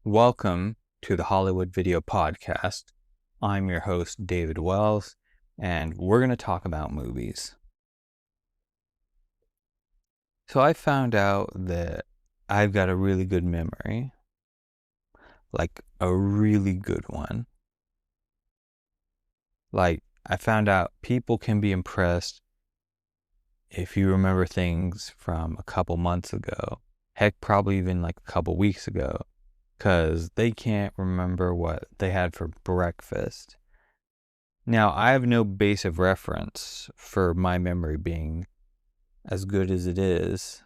Welcome to the Hollywood Video Podcast. I'm your host, David Wells, and we're going to talk about movies. So I found out that I've got a really good memory, like a really good one. Like, I found out people can be impressed if you remember things from a couple months ago, heck, probably even like a couple weeks ago, because they can't remember what they had for breakfast. Now, I have no base of reference for my memory being as good as it is,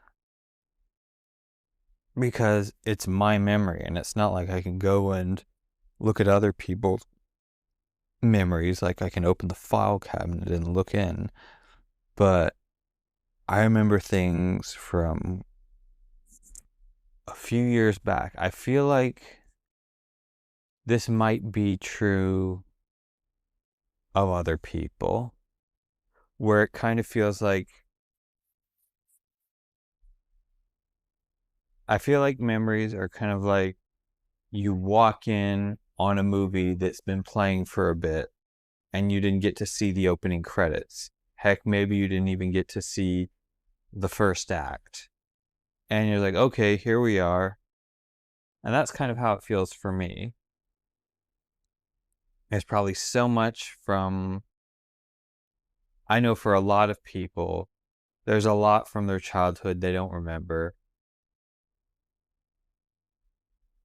because it's my memory, and it's not like I can go and look at other people's memories, like I can open the file cabinet and look in. But I remember things from a few years back. I feel like this might be true of other people, where it kind of feels like I feel like memories are kind of like you walk in on a movie that's been playing for a bit and you didn't get to see the opening credits. Heck, maybe you didn't even get to see the first act. And you're like, okay, here we are. And that's kind of how it feels for me. There's probably so much from, I know for a lot of people, there's a lot from their childhood they don't remember.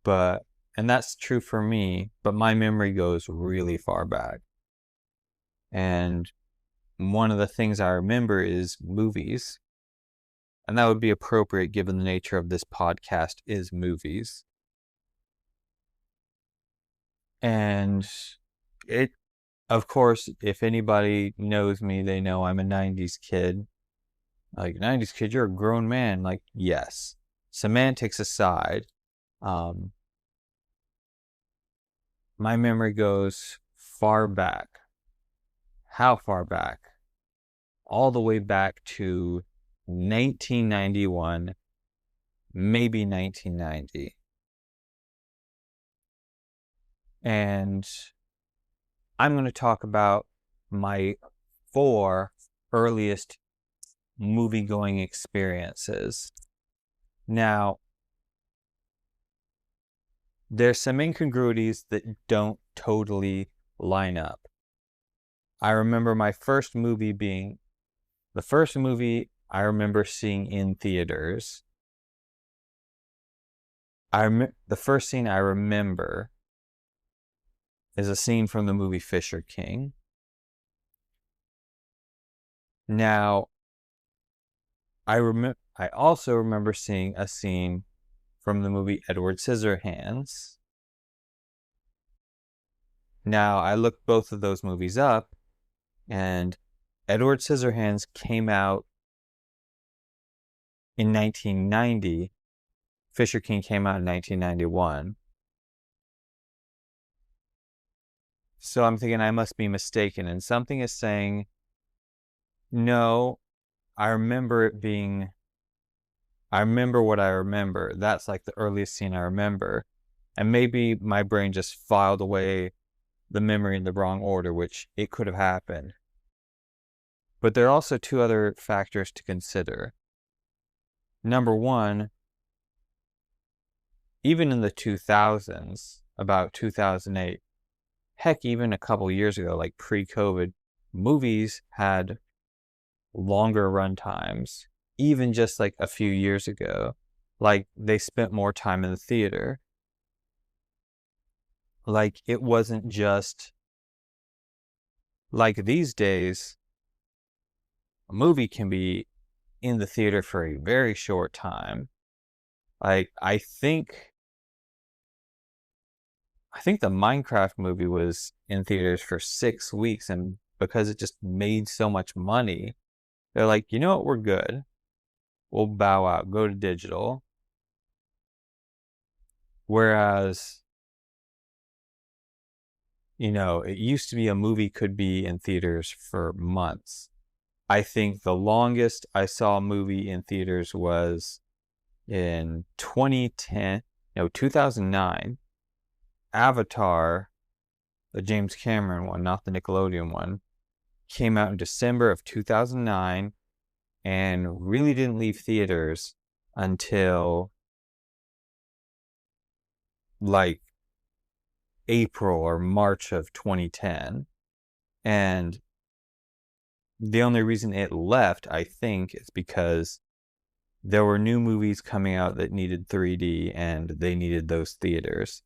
And that's true for me, but my memory goes really far back. And one of the things I remember is movies. And that would be appropriate given the nature of this podcast is movies. And it, of course, if anybody knows me, they know I'm a 90s kid. Like, 90s kid, you're a grown man. Like, yes. Semantics aside, my memory goes far back. How far back? All the way back to 1991, maybe 1990. And I'm going to talk about my 4 earliest movie-going experiences. Now, there's some incongruities that don't totally line up. I remember my first movie being the first movie I remember seeing in theaters. The first scene I remember is a scene from the movie Fisher King. Now, I also remember seeing a scene from the movie Edward Scissorhands. Now, I looked both of those movies up, and Edward Scissorhands came out in 1990. Fisher King came out in 1991. So I'm thinking I must be mistaken, and something is saying, no, I remember what I remember. That's like the earliest scene I remember. And maybe my brain just filed away the memory in the wrong order, which it could have happened. But there are also 2 other factors to consider. Number 1, even in the 2000s, about 2008, heck, even a couple years ago, like pre-COVID, movies had longer run times, even just like a few years ago. Like, they spent more time in the theater. Like, it wasn't just like these days, a movie can be in the theater for a very short time. Like, I think the Minecraft movie was in theaters for 6 weeks, and because it just made so much money, they're like, you know what, we're good. We'll bow out, go to digital. Whereas, it used to be a movie could be in theaters for months. I think the longest I saw a movie in theaters was in 2009. Avatar, the James Cameron one, not the Nickelodeon one, came out in December of 2009 and really didn't leave theaters until like April or March of 2010. And the only reason it left, I think, is because there were new movies coming out that needed 3D and they needed those theaters.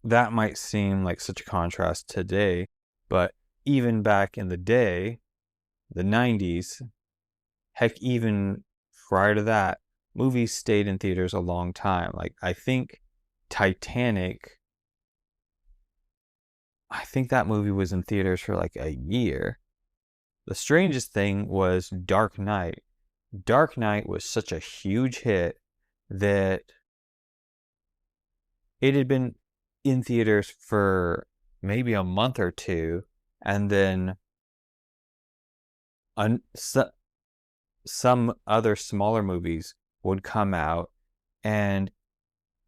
That might seem like such a contrast today, but even back in the day, the 90s, heck, even prior to that, movies stayed in theaters a long time. Like, I think Titanic, I think that movie was in theaters for like a year. The strangest thing was Dark Knight. Dark Knight was such a huge hit that it had been in theaters for maybe a month or two, and then some other smaller movies would come out, and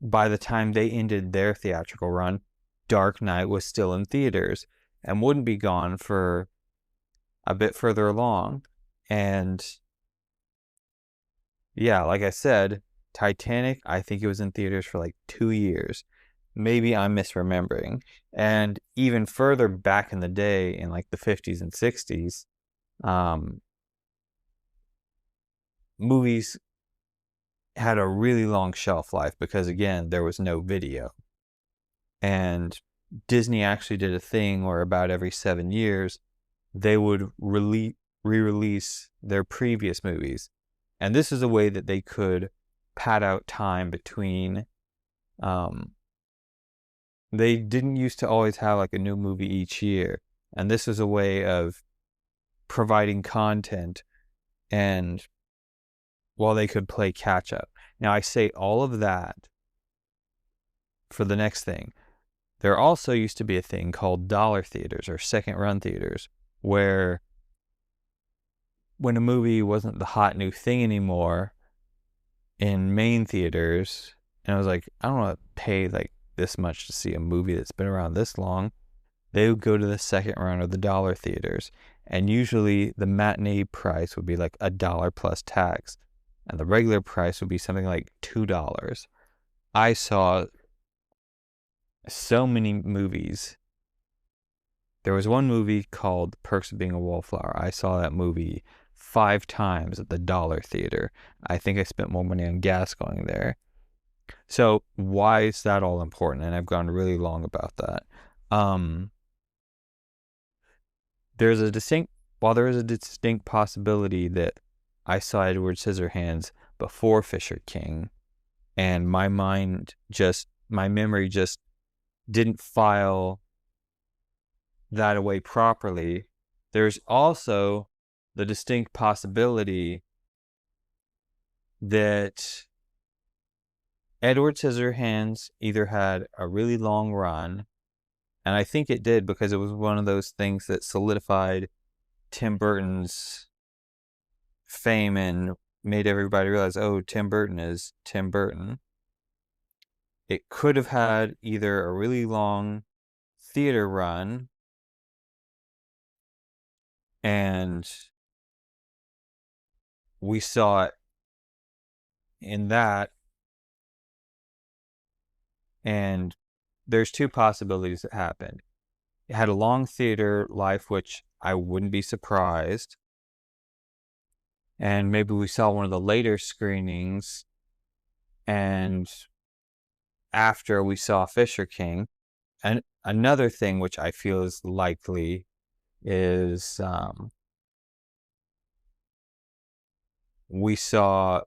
by the time they ended their theatrical run, Dark Knight was still in theaters and wouldn't be gone for a bit further along. And yeah, like I said, Titanic, I think it was in theaters for like 2 years. Maybe I'm misremembering. And even further back in the day, in like the 50s and 60s, movies had a really long shelf life because, again, there was no video. And Disney actually did a thing where about every 7 years, they would re-release their previous movies. And this is a way that they could pad out time between. They didn't used to always have like a new movie each year. And this is a way of providing content and while they could play catch up. Now, I say all of that for the next thing. There also used to be a thing called dollar theaters or second run theaters, where when a movie wasn't the hot new thing anymore in main theaters, and I was like, I don't want to pay like this much to see a movie that's been around this long, they would go to the second run or the dollar theaters. And usually the matinee price would be like $1 plus tax, and the regular price would be something like $2. I saw so many movies. There was one movie called Perks of Being a Wallflower. I saw that movie 5 times at the dollar theater. I think I spent more money on gas going there. So why is that all important? And I've gone really long about that. While there is a distinct possibility that I saw Edward Scissorhands before Fisher King, and my memory just didn't file that away properly, there's also the distinct possibility that Edward Scissorhands either had a really long run, and I think it did because it was one of those things that solidified Tim Burton's fame and made everybody realize, oh, Tim Burton is Tim Burton. It could have had either a really long theater run, and we saw it in that, and there's 2 possibilities that happened. It had a long theater life, which I wouldn't be surprised, and maybe we saw one of the later screenings, and after we saw Fisher King. And another thing which I feel is likely is we saw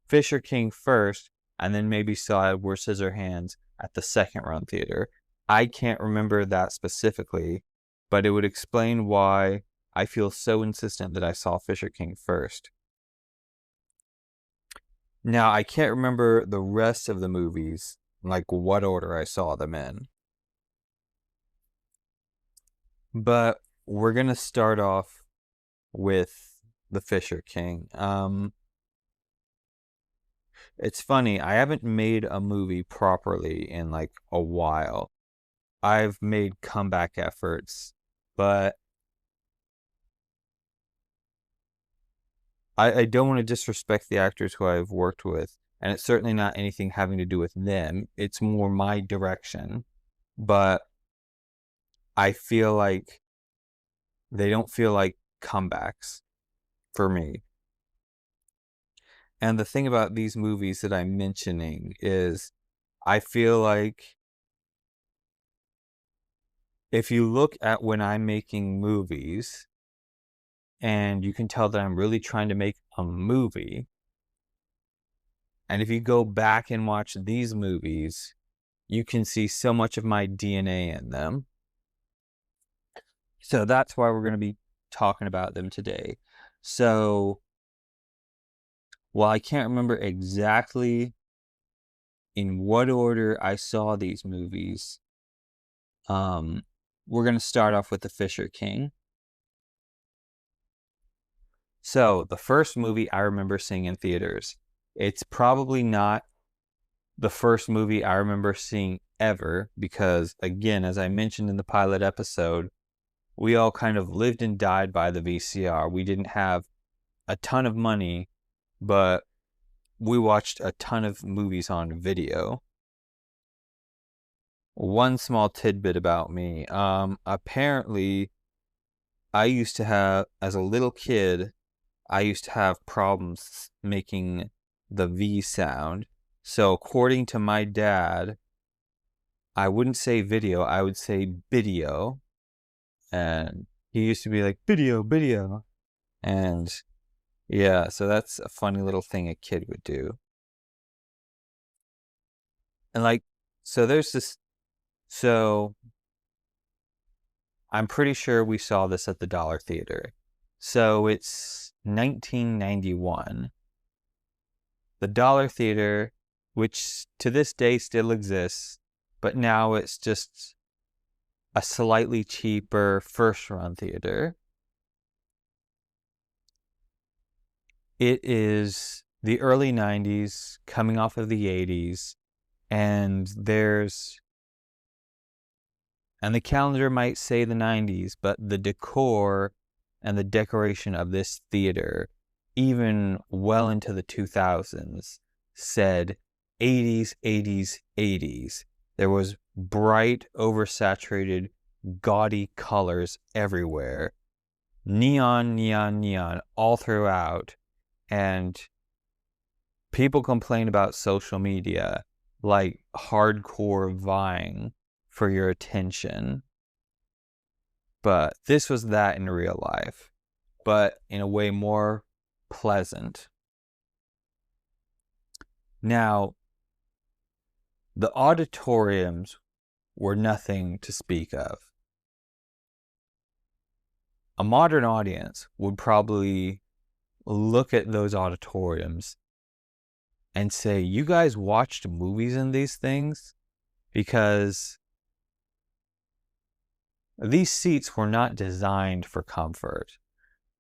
Fisher King first, and then maybe saw Edward Scissorhands at the second run theater. I can't remember that specifically, but it would explain why I feel so insistent that I saw Fisher King first. Now, I can't remember the rest of the movies, like what order I saw them in. But we're going to start off with the Fisher King. It's funny, I haven't made a movie properly in like a while. I've made comeback efforts, but I don't want to disrespect the actors who I've worked with, and it's certainly not anything having to do with them. It's more my direction. But I feel like they don't feel like comebacks for me. And the thing about these movies that I'm mentioning is I feel like if you look at when I'm making movies, and you can tell that I'm really trying to make a movie, and if you go back and watch these movies, you can see so much of my DNA in them. So that's why we're going to be talking about them today. So, while I can't remember exactly in what order I saw these movies, we're going to start off with The Fisher King. So, the first movie I remember seeing in theaters, it's probably not the first movie I remember seeing ever because, again, as I mentioned in the pilot episode, we all kind of lived and died by the VCR. We didn't have a ton of money, but we watched a ton of movies on video. One small tidbit about me. Apparently, I used to have, as a little kid, I used to have problems making the V sound. So, according to my dad, I wouldn't say video, I would say video. And he used to be like, video, video. And yeah, so that's a funny little thing a kid would do. And like, so there's this, so I'm pretty sure we saw this at the Dollar Theater. So it's 1991. The Dollar Theater, which to this day still exists, but now it's just a slightly cheaper first run theater. It is the early 90s, coming off of the 80s, and the calendar might say the 90s, but the decor and the decoration of this theater, even well into the 2000s, said 80s, 80s, 80s. There was bright, oversaturated, gaudy colors everywhere. Neon, neon, neon all throughout. And people complain about social media like hardcore vying for your attention. But this was that in real life, but in a way more pleasant. Now, the auditoriums were nothing to speak of. A modern audience would probably look at those auditoriums and say, you guys watched movies in these things? Because these seats were not designed for comfort.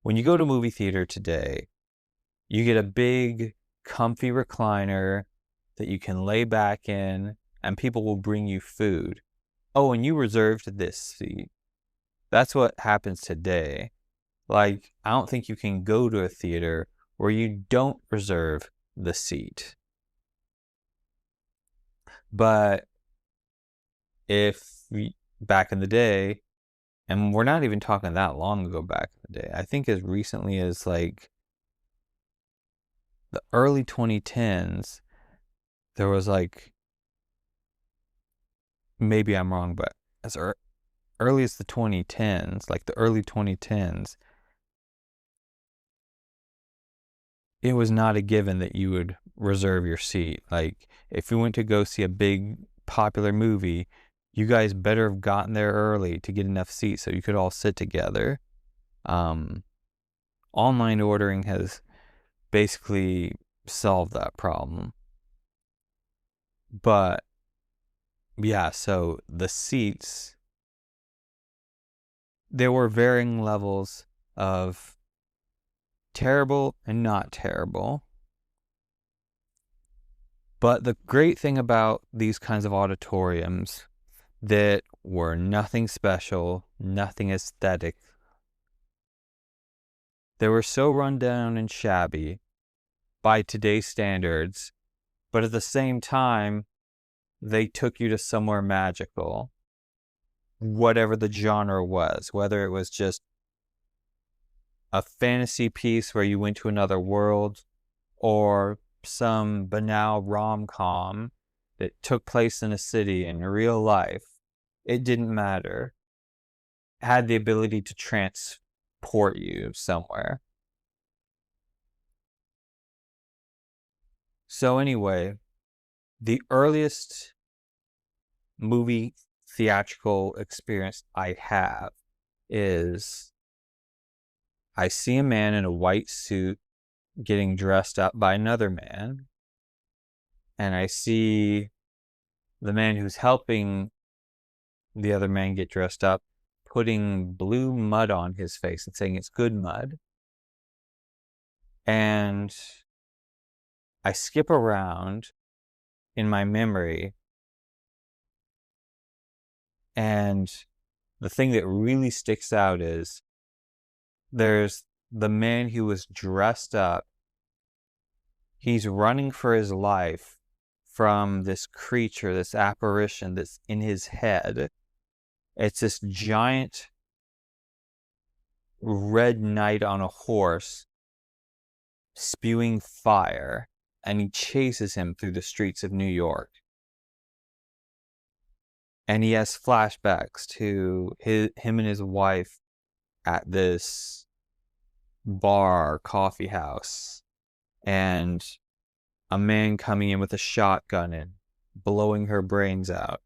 When you go to a movie theater today, you get a big, comfy recliner that you can lay back in, and people will bring you food. Oh, and you reserved this seat. That's what happens today. Like, I don't think you can go to a theater where you don't reserve the seat. But if back in the day, and we're not even talking that long ago back in the day, I think as recently as like the early 2010s, there was like, maybe I'm wrong, but as early as the 2010s, like the early 2010s, it was not a given that you would reserve your seat. Like, if you went to go see a big popular movie, you guys better have gotten there early to get enough seats so you could all sit together. Online ordering has basically solved that problem. But yeah, so the seats, there were varying levels of terrible and not terrible. But the great thing about these kinds of auditoriums that were nothing special, nothing aesthetic, they were so run down and shabby by today's standards, but at the same time, they took you to somewhere magical, whatever the genre was, whether it was just a fantasy piece where you went to another world, or some banal rom-com that took place in a city in real life. It didn't matter. It had the ability to transport you somewhere. So anyway, the earliest movie theatrical experience I have is I see a man in a white suit getting dressed up by another man, and I see the man who's helping the other man get dressed up putting blue mud on his face and saying it's good mud. And I skip around in my memory, and the thing that really sticks out is there's the man who was dressed up. He's running for his life from this creature, this apparition that's in his head. It's this giant red knight on a horse spewing fire, and he chases him through the streets of New York. And he has flashbacks to him and his wife at this bar, coffee house, and a man coming in with a shotgun and blowing her brains out.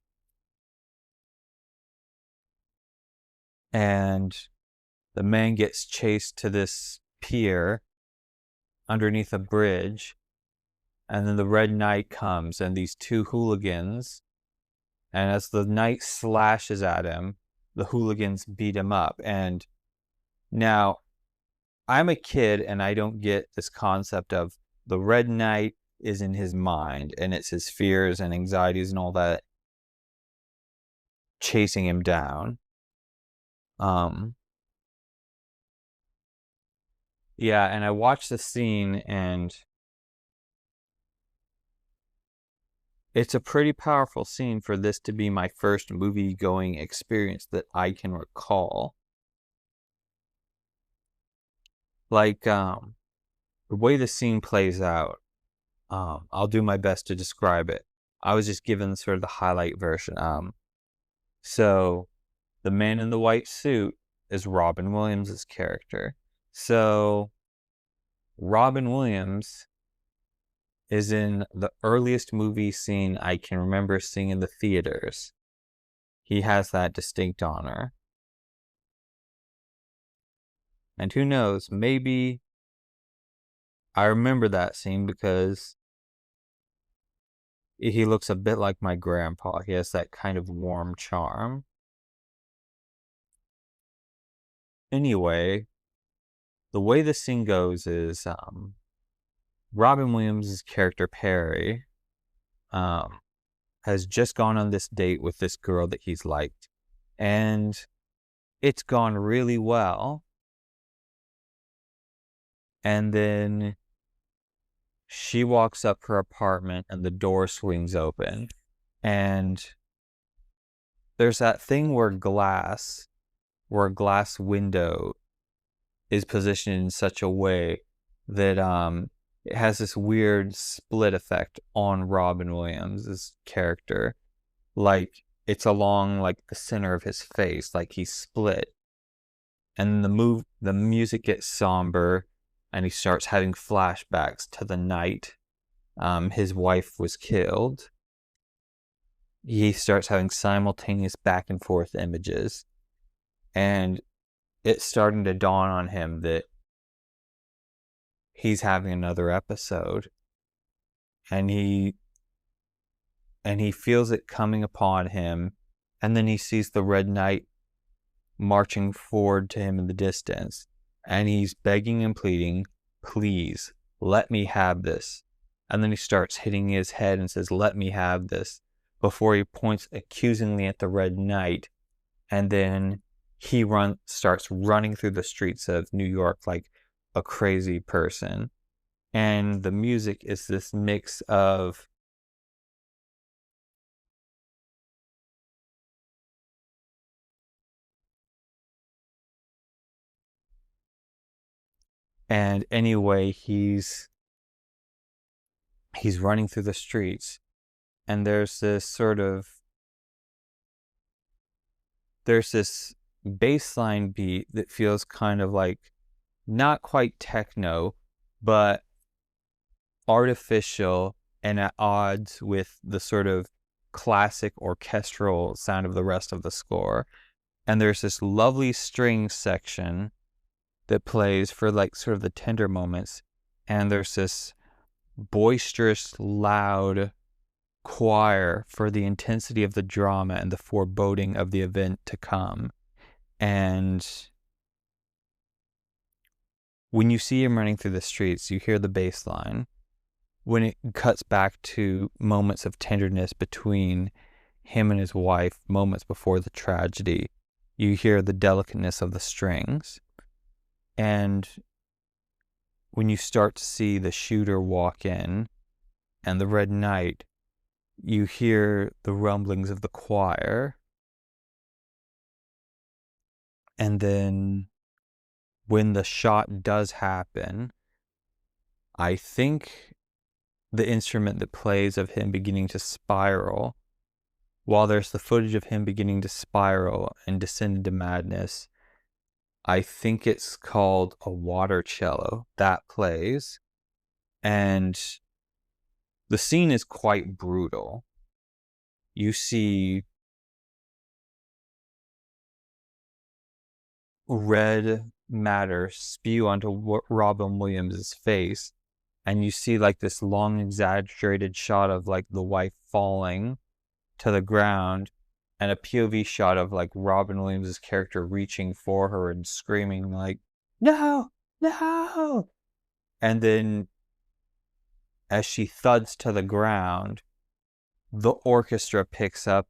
And the man gets chased to this pier underneath a bridge, and then the Red Knight comes, and these two hooligans, and as the knight slashes at him, the hooligans beat him up. And now, I'm a kid, and I don't get this concept of the Red Knight is in his mind, and it's his fears and anxieties and all that chasing him down. Yeah, and I watched the scene, and it's a pretty powerful scene for this to be my first movie-going experience that I can recall. Like, the way the scene plays out, I'll do my best to describe it. I was just given sort of the highlight version. So, the man in the white suit is Robin Williams' character. So, Robin Williams is in the earliest movie scene I can remember seeing in the theaters. He has that distinct honor. And who knows, maybe I remember that scene because he looks a bit like my grandpa. He has that kind of warm charm. Anyway, the way the scene goes is Robin Williams' character Perry has just gone on this date with this girl that he's liked, and it's gone really well. And then she walks up her apartment and the door swings open, and there's that thing where a glass window is positioned in such a way that it has this weird split effect on Robin Williams' character. Like, it's along like the center of his face, like he's split. And the music gets somber, and he starts having flashbacks to the night his wife was killed. He starts having simultaneous back and forth images. And it's starting to dawn on him that he's having another episode, and he feels it coming upon him, and then he sees the Red Knight marching forward to him in the distance, and he's begging and pleading, please let me have this, And then he starts hitting his head and says, "Let me have this," before he points accusingly at the Red Knight. And then he starts running through the streets of New York like a crazy person. And the music is this mix of and anyway, he's running through the streets, and there's this bassline beat that feels kind of like not quite techno, but artificial and at odds with the sort of classic orchestral sound of the rest of the score. And there's this lovely string section that plays for like sort of the tender moments. And there's this boisterous, loud choir for the intensity of the drama and the foreboding of the event to come. And when you see him running through the streets, you hear the bass line. When it cuts back to moments of tenderness between him and his wife, moments before the tragedy, you hear the delicateness of the strings. And when you start to see the shooter walk in and the Red Knight, you hear the rumblings of the choir. And then when the shot does happen, I think the instrument that plays of him beginning to spiral, while there's the footage of him beginning to spiral and descend into madness, I think it's called a water cello that plays. And the scene is quite brutal. You see red matter spew onto Robin Williams' face, and you see like this long exaggerated shot of like the wife falling to the ground, and a POV shot of like Robin Williams' character reaching for her and screaming like, "No, no!" And then as she thuds to the ground, the orchestra picks up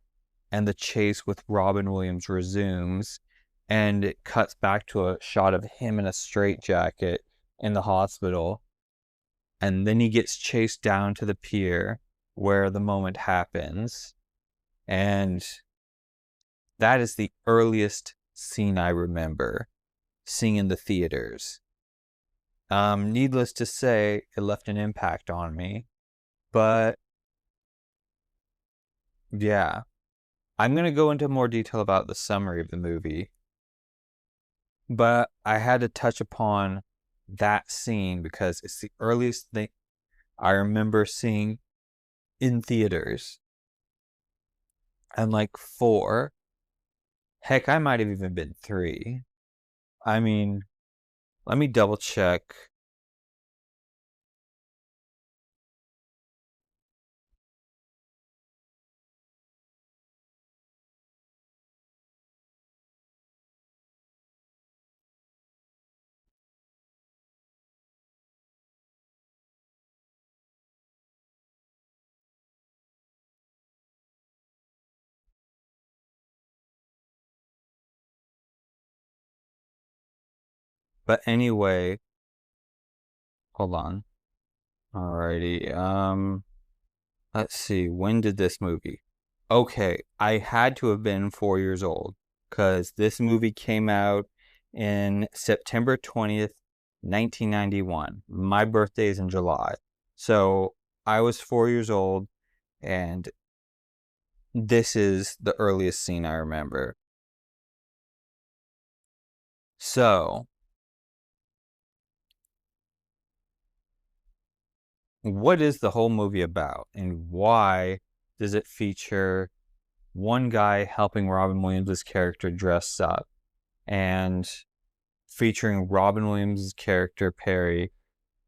and the chase with Robin Williams resumes, and it cuts back to a shot of him in a straitjacket in the hospital. And then he gets chased down to the pier where the moment happens. And that is the earliest scene I remember seeing in the theaters. Needless to say, it left an impact on me. But yeah, I'm going to go into more detail about the summary of the movie. But I had to touch upon that scene because it's the earliest thing I remember seeing in theaters. And like 4, heck, I might have even been 3. I mean, let me double check. But anyway, hold on. Alrighty. Let's see. When did this movie? Okay, I had to have been 4 years old because this movie came out in September 20th, 1991. My birthday is in July. So I was 4 years old, and this is the earliest scene I remember. So, what is the whole movie about, and why does it feature one guy helping Robin Williams' character dress up, and featuring Robin Williams' character Perry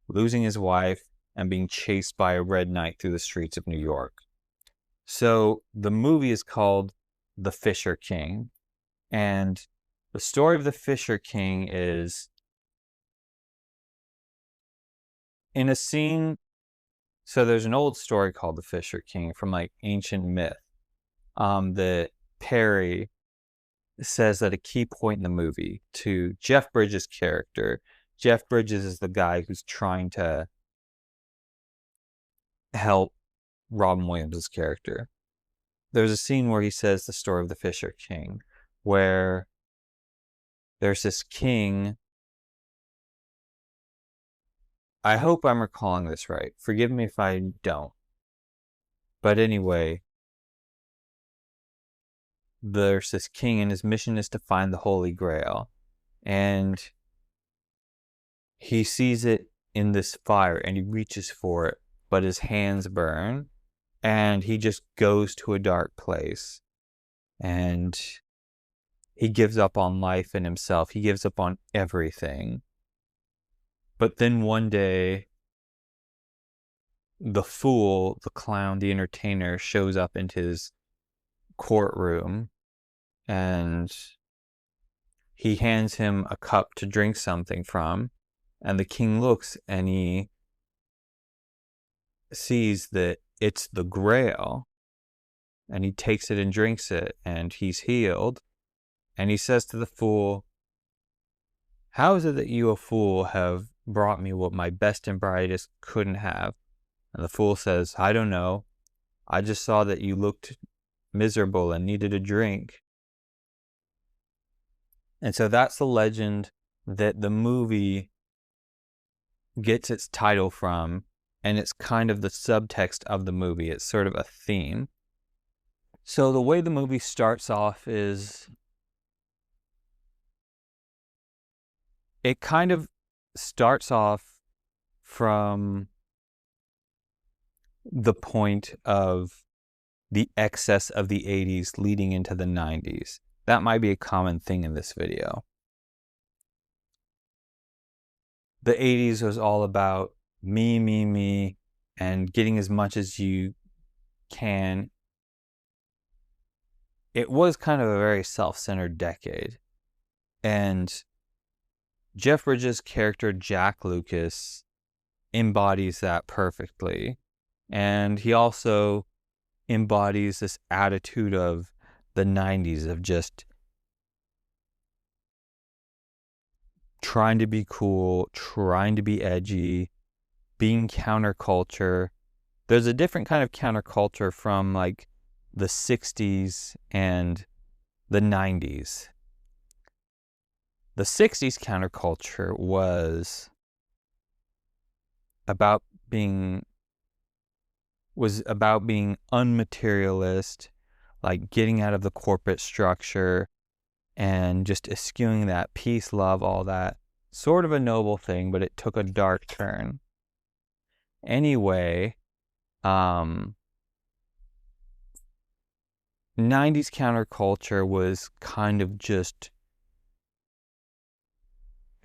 losing his wife and being chased by a red knight through the streets of New York? So the movie is called The Fisher King, and the story of the Fisher King is in a scene So there's an old story called the Fisher King from like ancient myth, that Perry says that a key point in the movie to Jeff Bridges' character. Jeff Bridges is the guy who's trying to help Robin Williams' character. There's a scene where he says the story of the Fisher King, where there's this king. I hope I'm recalling this right. Forgive me if I don't. But anyway, there's this king, and his mission is to find the Holy Grail. And he sees it in this fire, and he reaches for it, but his hands burn, and he just goes to a dark place. And he gives up on life and himself. He gives up on everything. But then one day, the fool, the clown, the entertainer shows up into his courtroom, and he hands him a cup to drink something from, and the king looks and he sees that it's the Grail, and he takes it and drinks it, and he's healed. And he says to the fool, "How is it that you, a fool, have brought me what my best and brightest couldn't have?" And the fool says, "I don't know. I just saw that you looked miserable and needed a drink." And so that's the legend that the movie gets its title from, and it's kind of the subtext of the movie. It's sort of a theme. So the way the movie starts off is, it kind of starts off from the point of the excess of the 80s leading into the 90s. That might be a common thing in this video. The 80s was all about me, and getting as much as you can. It was kind of a very self-centered decade. And Jeff Bridges' character, Jack Lucas, embodies that perfectly. And he also embodies this attitude of the 90s, of just trying to be cool, trying to be edgy, being counterculture. There's a different kind of counterculture from like the 60s and the 90s. The 60s counterculture was about being unmaterialist, like getting out of the corporate structure and just eschewing that peace, love, all that. Sort of a noble thing, but it took a dark turn. Anyway, 90s counterculture was kind of just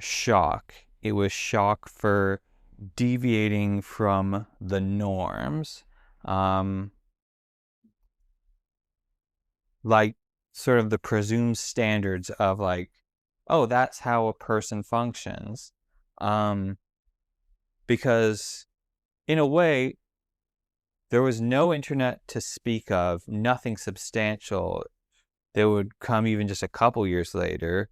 shock. It was shock for deviating from the norms. Like sort of the presumed standards of like, oh, that's how a person functions. Because in a way, there was no internet to speak of, nothing substantial that would come even just a couple years later.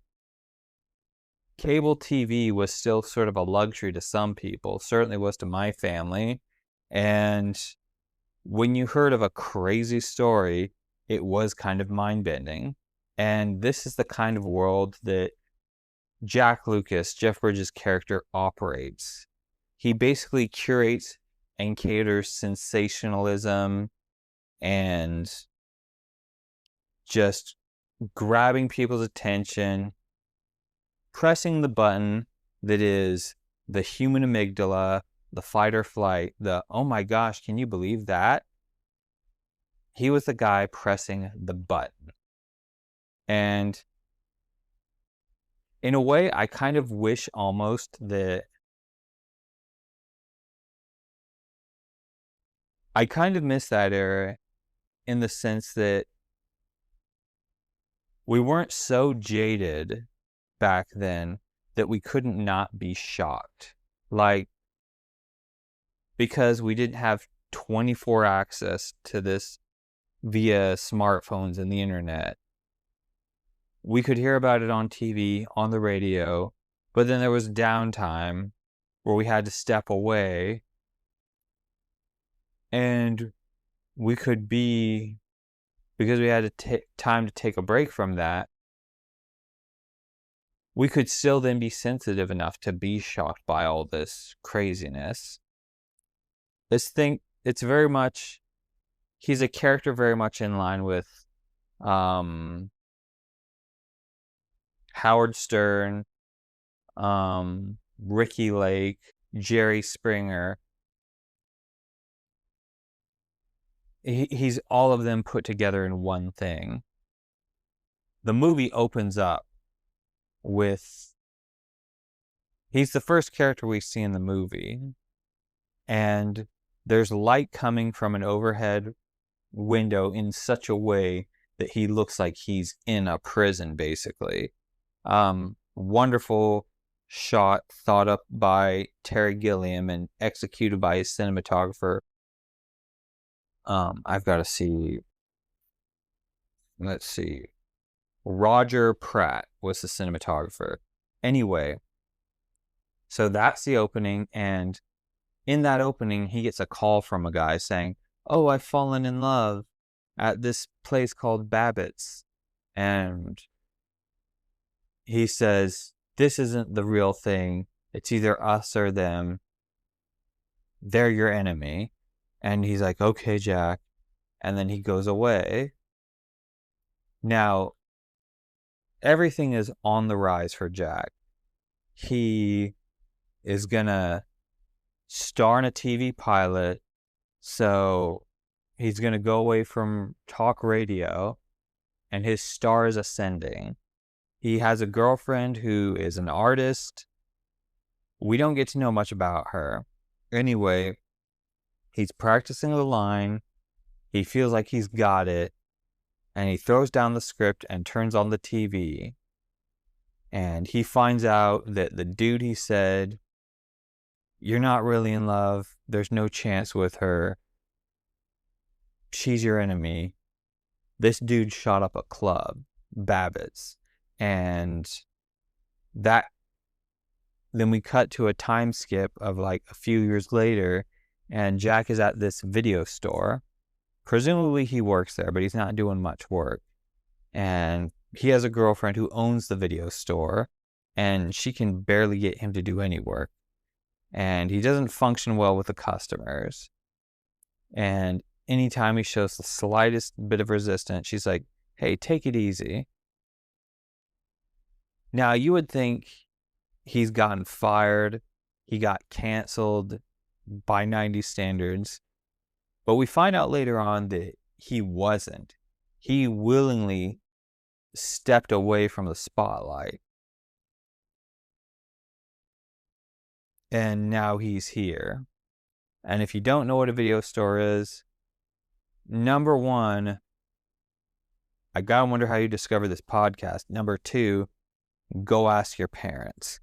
Cable TV was still sort of a luxury to some people, certainly was to my family. And when you heard of a crazy story, it was kind of mind-bending. And this is the kind of world that Jack Lucas, Jeff Bridges' character, operates. He basically curates and caters sensationalism and just grabbing people's attention, pressing the button that is the human amygdala, the fight or flight, the, oh my gosh, can you believe that? He was the guy pressing the button. And in a way, I kind of wish almost that I kind of miss that era, in the sense that we weren't so jaded back then that we couldn't not be shocked. Like, because we didn't have 24 access to this via smartphones and the internet. We could hear about it on TV, on the radio, but then there was downtime where we had to step away, and we could be, because we had to take time to take a break from that, we could still then be sensitive enough to be shocked by all this craziness. It's very much, he's a character very much in line with Howard Stern, Ricky Lake, Jerry Springer. He's all of them put together in one thing. The movie opens up with, he's the first character we see in the movie, and there's light coming from an overhead window in such a way that he looks like he's in a prison, basically. Wonderful shot, thought up by Terry Gilliam and executed by his cinematographer. I've got to see. Let's see. Roger Pratt was the cinematographer. Anyway, so that's the opening, and in that opening, he gets a call from a guy saying, "Oh, I've fallen in love at this place called Babbitt's." And he says, "This isn't the real thing. It's either us or them. They're your enemy." And he's like, "Okay, Jack." And then he goes away. Now, everything is on the rise for Jack. He is gonna star in a TV pilot, so he's gonna go away from talk radio, and his star is ascending. He has a girlfriend who is an artist. We don't get to know much about her. Anyway, he's practicing the line. He feels like he's got it. And he throws down the script and turns on the TV. And he finds out that the dude he said, "You're not really in love. There's no chance with her. She's your enemy." This dude shot up a club, Babbitt's. And then we cut to a time skip of like a few years later, and Jack is at this video store. Presumably he works there, but he's not doing much work. And he has a girlfriend who owns the video store, and she can barely get him to do any work. And he doesn't function well with the customers. And anytime he shows the slightest bit of resistance, she's like, "Hey, take it easy." Now, you would think he's gotten fired, he got canceled by 90s standards, but we find out later on that he wasn't. He willingly stepped away from the spotlight. And now he's here. And if you don't know what a video store is, number one, I gotta wonder how you discovered this podcast. Number two, go ask your parents.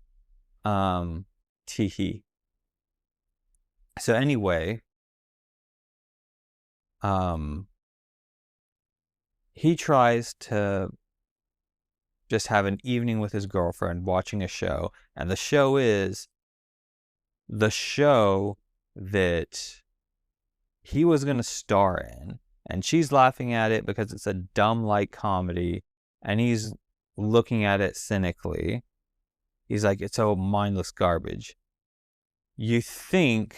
Teehee. So anyway, he tries to just have an evening with his girlfriend watching a show, and the show is the show that he was going to star in, and she's laughing at it because it's a dumb light comedy, and he's looking at it cynically. He's like, "It's all mindless garbage." You'd think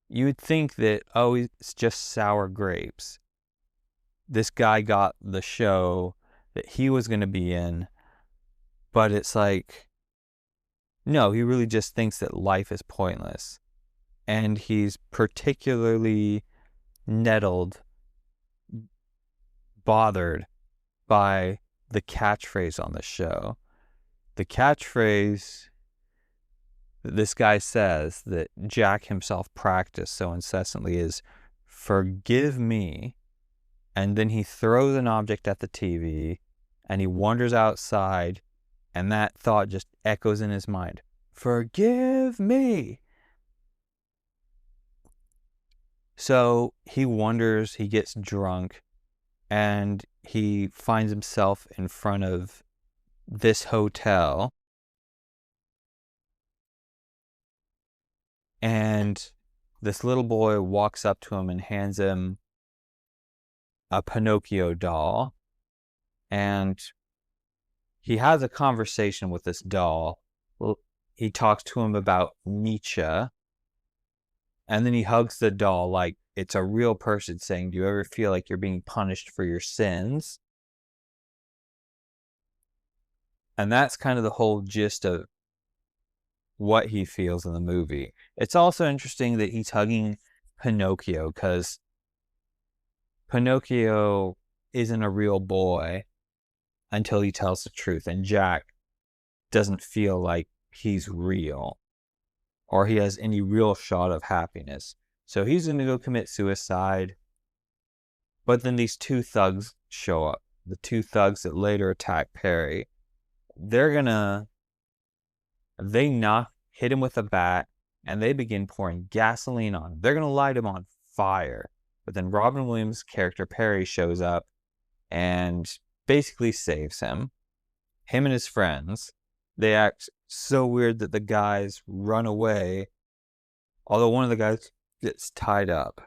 that, oh, it's just sour grapes. This guy got the show that he was going to be in, but it's like, no, he really just thinks that life is pointless. And he's particularly bothered by the catchphrase on the show. The catchphrase that this guy says, that Jack himself practiced so incessantly, is "Forgive me." And then he throws an object at the TV, and he wanders outside, and that thought just echoes in his mind. "Forgive me." So he wanders, he gets drunk, and he finds himself in front of this hotel. And this little boy walks up to him and hands him a Pinocchio doll. And he has a conversation with this doll. Well, he talks to him about Nietzsche. And then he hugs the doll like it's a real person, saying, "Do you ever feel like you're being punished for your sins?" And that's kind of the whole gist of what he feels in the movie. It's also interesting that he's hugging Pinocchio, because Pinocchio isn't a real boy until he tells the truth, and Jack doesn't feel like he's real or he has any real shot of happiness. So he's going to go commit suicide. But then these two thugs show up, the two thugs that later attack Perry. They hit him with a bat, and they begin pouring gasoline on him. They're going to light him on fire. But then Robin Williams' character Perry shows up and basically saves him. Him and his friends. They act so weird that the guys run away, although one of the guys gets tied up.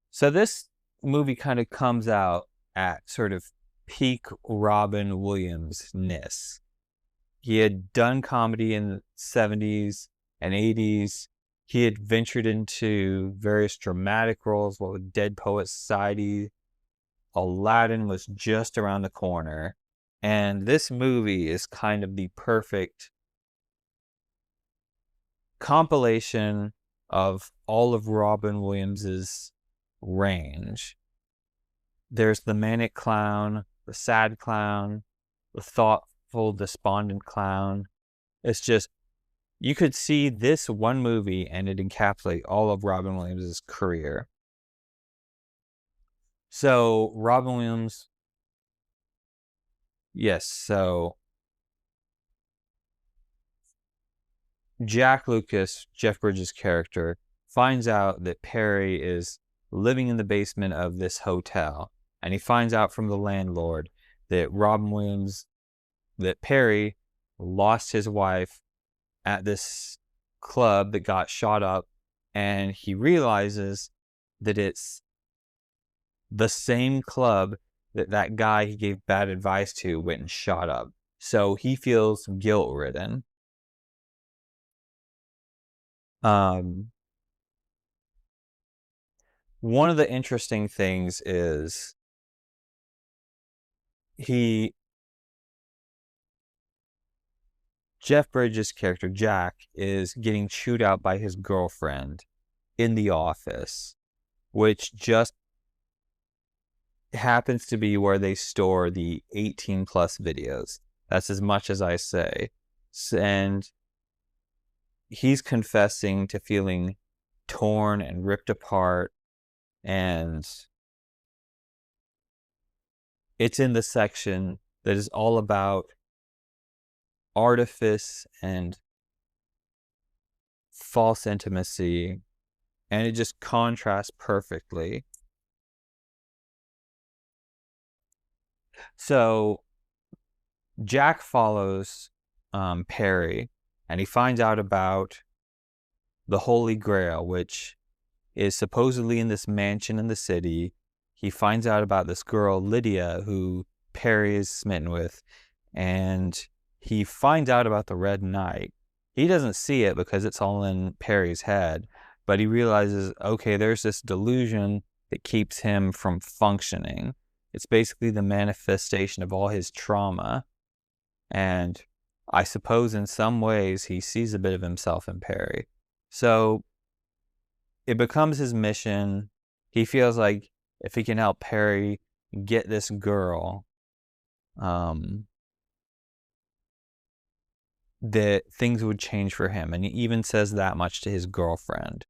So this movie kind of comes out at sort of peak Robin Williams-ness. He had done comedy in the 70s and 80s. He had ventured into various dramatic roles, what with Dead Poets Society. Aladdin was just around the corner. And this movie is kind of the perfect compilation of all of Robin Williams's range. There's the manic clown, the sad clown, the thoughtful, despondent clown. It's just, you could see this one movie and it encapsulate all of Robin Williams' career. So Robin Williams, yes, so Jack Lucas, Jeff Bridges' character, finds out that Perry is living in the basement of this hotel. And he finds out from the landlord that that Perry lost his wife at this club that got shot up. And he realizes that it's the same club that guy he gave bad advice to went and shot up. So he feels guilt-ridden. One of the interesting things is Jeff Bridges' character, Jack, is getting chewed out by his girlfriend in the office, which just happens to be where they store the 18 plus videos. That's as much as I say. And he's confessing to feeling torn and ripped apart, and it's in the section that is all about artifice and false intimacy, and it just contrasts perfectly. So Jack follows Perry, and he finds out about the Holy Grail, which is supposedly in this mansion in the city. He finds out about this girl, Lydia, who Perry is smitten with, and he finds out about the Red Knight. He doesn't see it because it's all in Perry's head, but he realizes, okay, there's this delusion that keeps him from functioning. It's basically the manifestation of all his trauma. And I suppose in some ways he sees a bit of himself in Perry. So it becomes his mission. He feels like if he can help Perry get this girl, that things would change for him. And he even says that much to his girlfriend.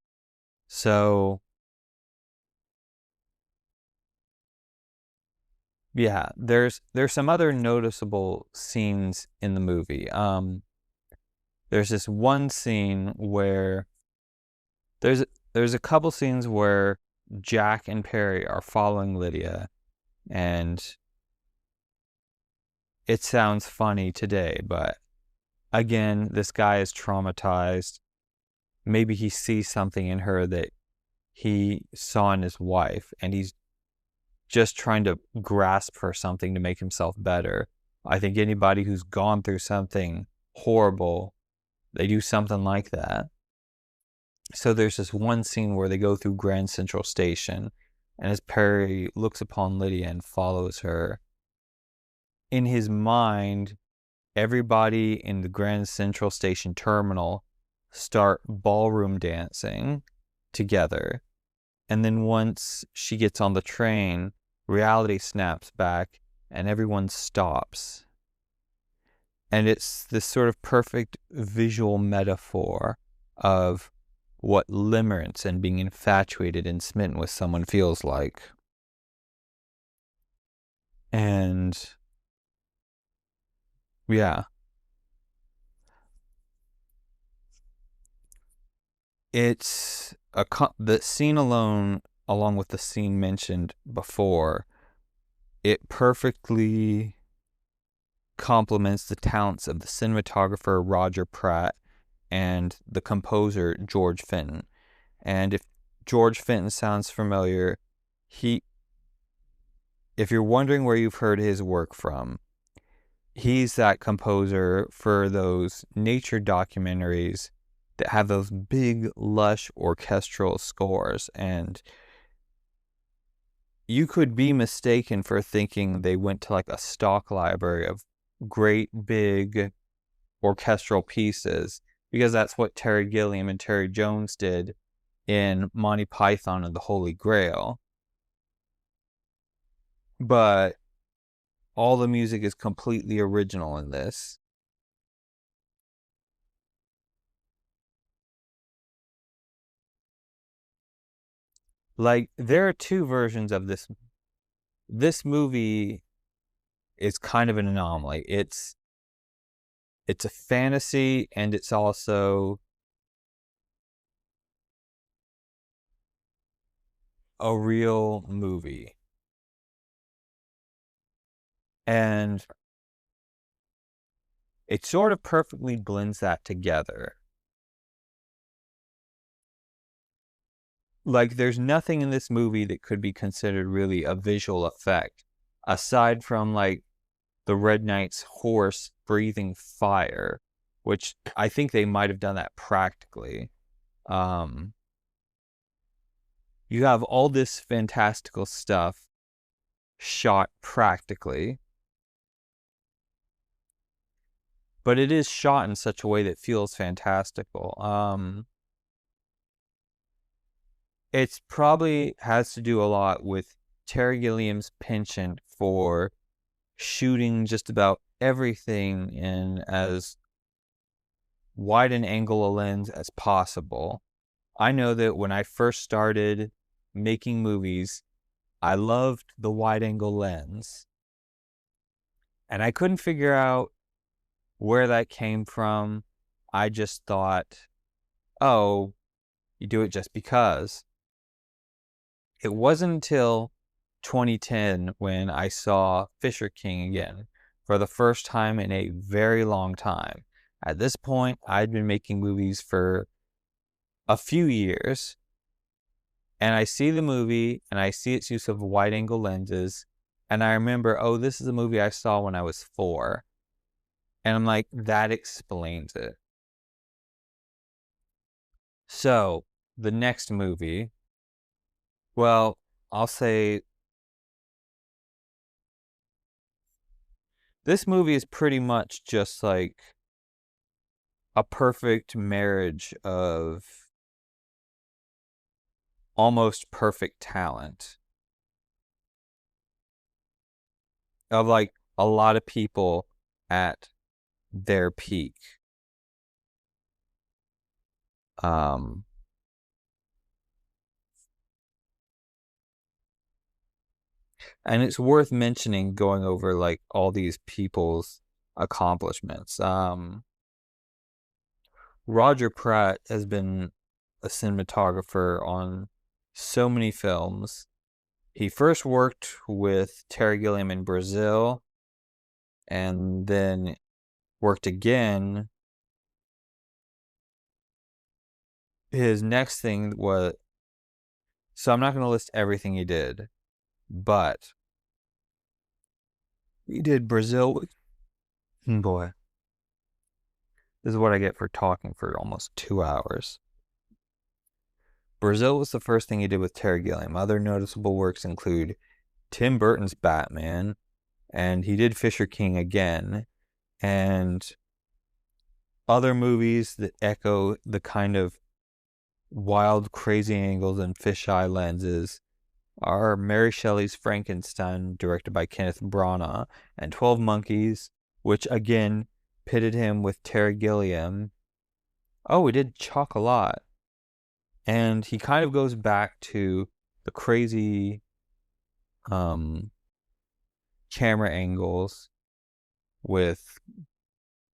So yeah, there's some other noticeable scenes in the movie. there's this one scene where there's a couple scenes where Jack and Perry are following Lydia, and it sounds funny today, but again, this guy is traumatized. Maybe he sees something in her that he saw in his wife, and he's just trying to grasp for something to make himself better. I think anybody who's gone through something horrible, they do something like that. So there's this one scene where they go through Grand Central Station, and as Perry looks upon Lydia and follows her, in his mind, everybody in the Grand Central Station terminal start ballroom dancing together. And then once she gets on the train, reality snaps back and everyone stops. And it's this sort of perfect visual metaphor of what limerence and being infatuated and smitten with someone feels like. And yeah, it's the scene alone, along with the scene mentioned before, it perfectly complements the talents of the cinematographer Roger Pratt and the composer George Fenton. And if George Fenton sounds familiar, if you're wondering where you've heard his work from, he's that composer for those nature documentaries that have those big, lush orchestral scores. And you could be mistaken for thinking they went to like a stock library of great big orchestral pieces, because that's what Terry Gilliam and Terry Jones did in Monty Python and the Holy Grail. But all the music is completely original in this. Like, there are two versions of this. This movie is kind of an anomaly. It's a fantasy, and it's also a real movie. And it sort of perfectly blends that together. Like, there's nothing in this movie that could be considered really a visual effect, aside from, like, the Red Knight's horse breathing fire, which I think they might have done that practically. You have all this fantastical stuff shot practically, but it is shot in such a way that feels fantastical. It's probably has to do a lot with Terry Gilliam's penchant for shooting just about everything in as wide an angle a lens as possible. I know that when I first started making movies, I loved the wide angle lens. And I couldn't figure out where that came from. I just thought, oh, you do it just because. It wasn't until 2010 when I saw Fisher King again for the first time in a very long time. At this point, I'd been making movies for a few years, and I see the movie and I see its use of wide angle lenses, and I remember, oh, this is a movie I saw when I was 4. And I'm like, that explains it. So, the next movie, well, I'll say this movie is pretty much just like a perfect marriage of almost perfect talent, of like a lot of people at their peak. And it's worth mentioning, going over like all these people's accomplishments. Roger Pratt has been a cinematographer on so many films. He first worked with Terry Gilliam in Brazil, and then worked again. His next thing was, so I'm not going to list everything he did, but he did Brazil. Boy, this is what I get for talking for almost 2 hours. Brazil was the first thing he did with Terry Gilliam. Other noticeable works include Tim Burton's Batman, and he did Fisher King again, and other movies that echo the kind of wild, crazy angles and fisheye lenses are Mary Shelley's Frankenstein, directed by Kenneth Branagh, and 12 Monkeys, which again pitted him with Terry Gilliam. Oh, he did Chocolat. And he kind of goes back to the crazy camera angles with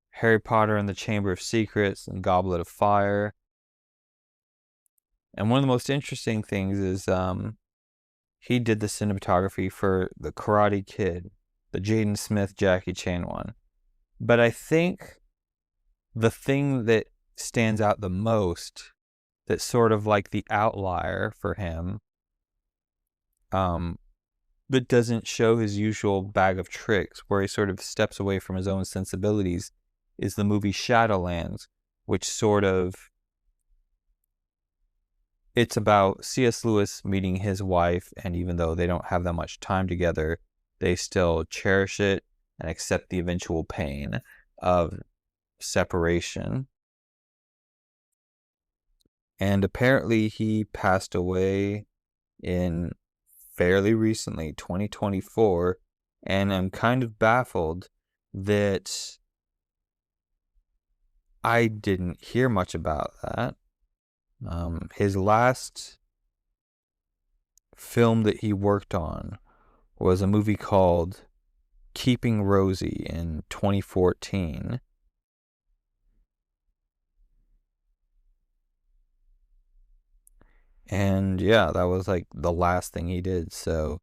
Harry Potter and the Chamber of Secrets and Goblet of Fire. And one of the most interesting things is he did the cinematography for The Karate Kid, the Jaden Smith, Jackie Chan one. But I think the thing that stands out the most, that's sort of like the outlier for him, that doesn't show his usual bag of tricks, where he sort of steps away from his own sensibilities, is the movie Shadowlands, which sort of, it's about C.S. Lewis meeting his wife, and even though they don't have that much time together, they still cherish it and accept the eventual pain of separation. And apparently he passed away in fairly recently, 2024, and I'm kind of baffled that I didn't hear much about that. His last film that he worked on was a movie called Keeping Rosie in 2014. And yeah, that was like the last thing he did. So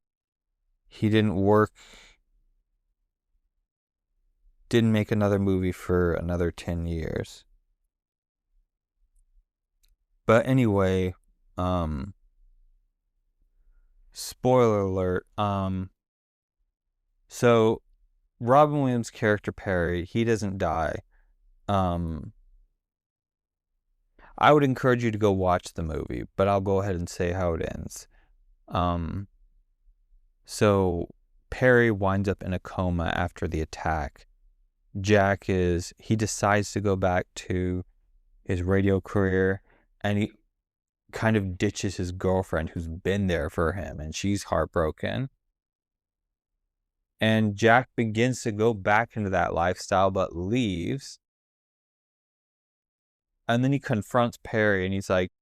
he didn't make another movie for another 10 years. But anyway, spoiler alert, so Robin Williams' character Perry, he doesn't die. I would encourage you to go watch the movie, but I'll go ahead and say how it ends. So Perry winds up in a coma after the attack. He decides to go back to his radio career, and he kind of ditches his girlfriend who's been there for him, and she's heartbroken. And Jack begins to go back into that lifestyle, but leaves. And then he confronts Perry, and he's like,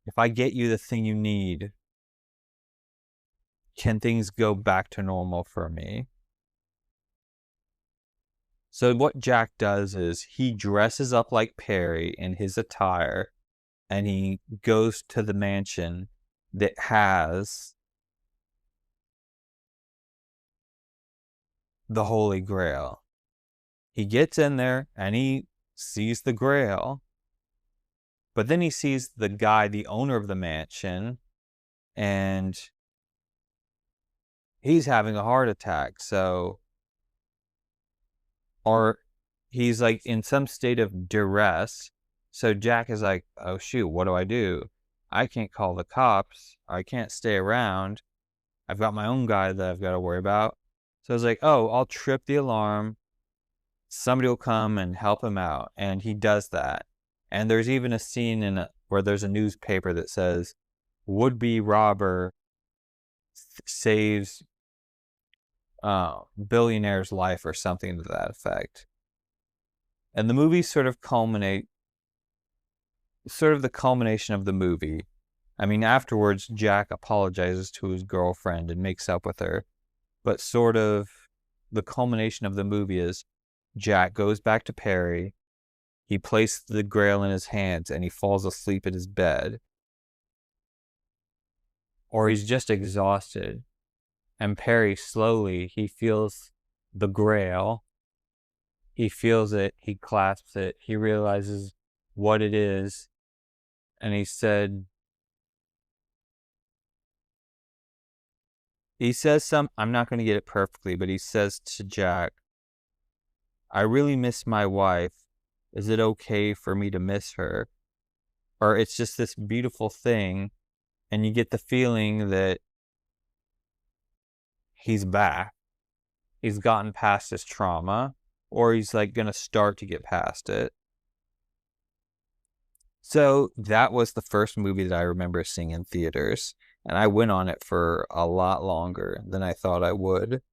if I get you the thing you need, can things go back to normal for me? So what Jack does is he dresses up like Perry in his attire, and he goes to the mansion that has the Holy Grail. He gets in there and he sees the Grail, but then he sees the guy, the owner of the mansion, and he's having a heart attack. Or he's like in some state of duress. So Jack is like, oh shoot, what do? I can't call the cops. I can't stay around. I've got my own guy that I've got to worry about. So I was like, oh, I'll trip the alarm. Somebody will come and help him out. And he does that. And there's even a scene where there's a newspaper that says, would-be robber saves billionaire's life, or something to that effect. And the movie sort of the culmination of the movie. I mean, afterwards, Jack apologizes to his girlfriend and makes up with her. But sort of the culmination of the movie is Jack goes back to Perry. he placed the grail in his hands and he falls asleep in his bed. Or he's just exhausted. And Perry slowly, he feels the grail. He feels it. He clasps it. He realizes what it is. And he says I'm not going to get it perfectly, but he says to Jack, I really miss my wife. Is it okay for me to miss her? Or it's just this beautiful thing. And you get the feeling that he's back. He's gotten past his trauma, or he's like going to start to get past it. So that was the first movie that I remember seeing in theaters, and I went on it for a lot longer than I thought I would.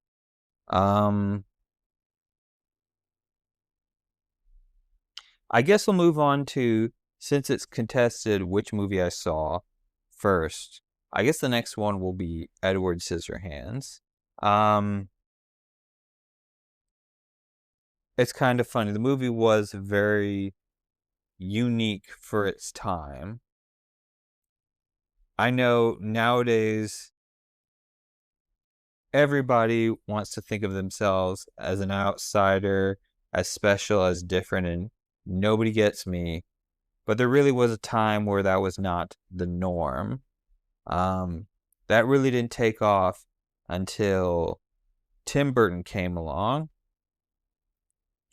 I guess we'll move on to, since it's contested which movie I saw first, I guess the next one will be Edward Scissorhands. It's kind of funny. The movie was very unique for its time. I know nowadays everybody wants to think of themselves as an outsider, as special, as different, and nobody gets me. But there really was a time where that was not the norm. That really didn't take off until Tim Burton came along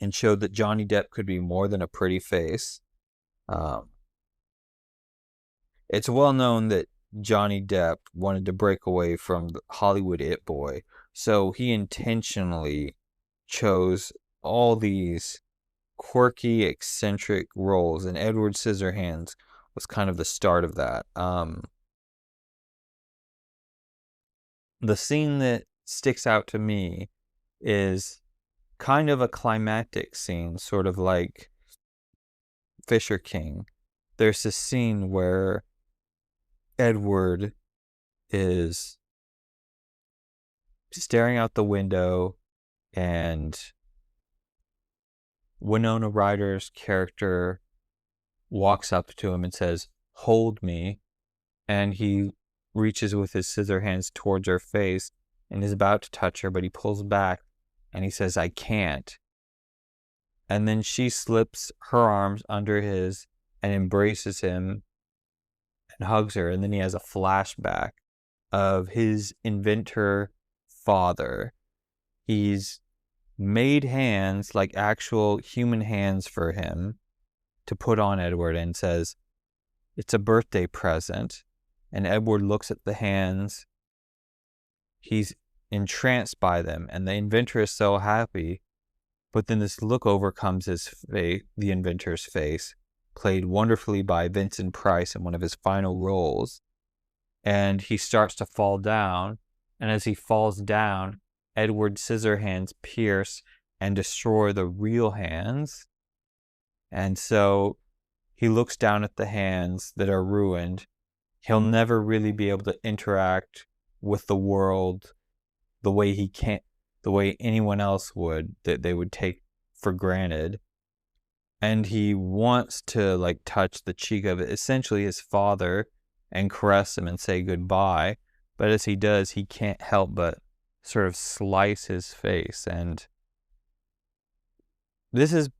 and showed that Johnny Depp could be more than a pretty face. It's well known that Johnny Depp wanted to break away from the Hollywood It Boy, so he intentionally chose all these quirky, eccentric roles, and Edward Scissorhands was kind of the start of that. The scene that sticks out to me is kind of a climactic scene, sort of like Fisher King. There's this scene where Edward is staring out the window and Winona Ryder's character walks up to him and says, "Hold me." And he reaches with his scissor hands towards her face and is about to touch her, but he pulls back and he says, "I can't." And then she slips her arms under his and embraces him and hugs her. And then he has a flashback of his inventor father. He's made hands, like actual human hands, for him to put on Edward, and says, "It's a birthday present." And Edward looks at the hands. He's entranced by them, and the inventor is so happy. But then this look overcomes his face, the inventor's face, played wonderfully by Vincent Price in one of his final roles. And he starts to fall down. And as he falls down, Edward's scissor hands pierce and destroy the real hands. And so he looks down at the hands that are ruined. He'll never really be able to interact with the world the way he can't, the way anyone else would, that they would take for granted. And he wants to like touch the cheek of essentially his father and caress him and say goodbye. But as he does, he can't help but sort of slice his face. And this is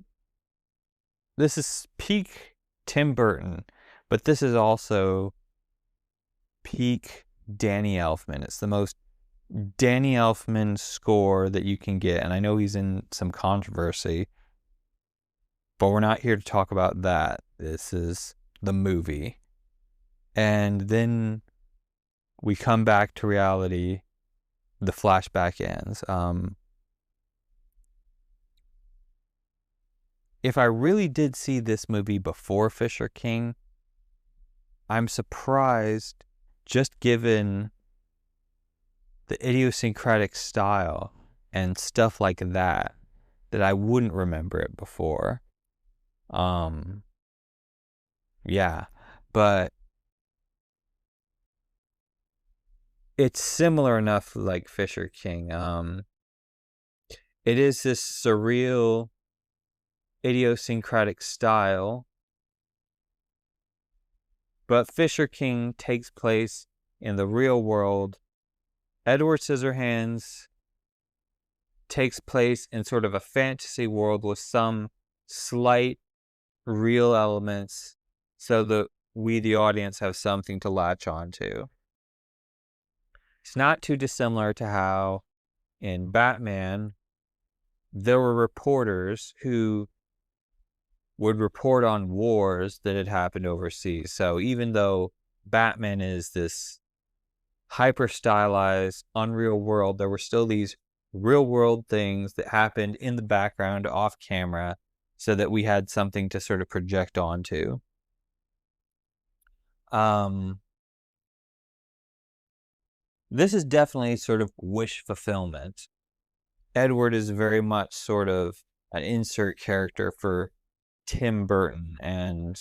peak Tim Burton, but this is also peak Danny Elfman. It's the most Danny Elfman score that you can get, and I know he's in some controversy, but we're not here to talk about that. This is the movie. And then we come back to reality. The flashback ends. If I really did see this movie before Fisher King, I'm surprised, just given the idiosyncratic style and stuff like that, that I wouldn't remember it before. Yeah, but it's similar enough like Fisher King. It is this surreal idiosyncratic style. But Fisher King takes place in the real world. Edward Scissorhands takes place in sort of a fantasy world with some slight real elements so that we, the audience, have something to latch onto. It's not too dissimilar to how in Batman there were reporters who would report on wars that had happened overseas. So even though Batman is this hyper stylized, unreal world, there were still these real world things that happened in the background off camera so that we had something to sort of project onto. This is definitely sort of wish fulfillment. Edward is very much sort of an insert character for Tim Burton, and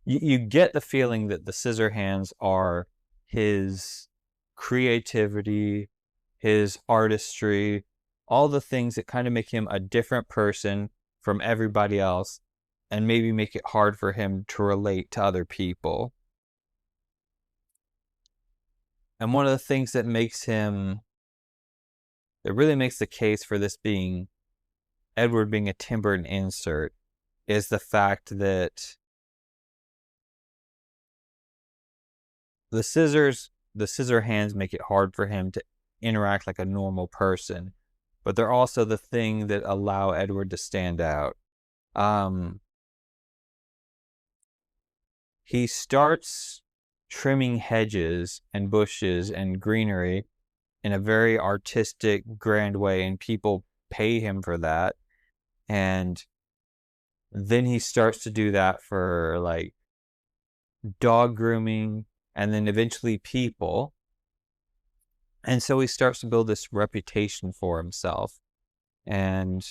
you get the feeling that the Scissorhands are his creativity, his artistry, all the things that kind of make him a different person from everybody else and maybe make it hard for him to relate to other people. And one of the things that really makes the case for this being Edward being a Tim Burton insert is the fact that the Scissorhands make it hard for him to interact like a normal person, but they're also the thing that allow Edward to stand out. He starts trimming hedges and bushes and greenery in a very artistic, grand way, and people pay him for that. And then he starts to do that for like dog grooming and then eventually people. And so he starts to build this reputation for himself. And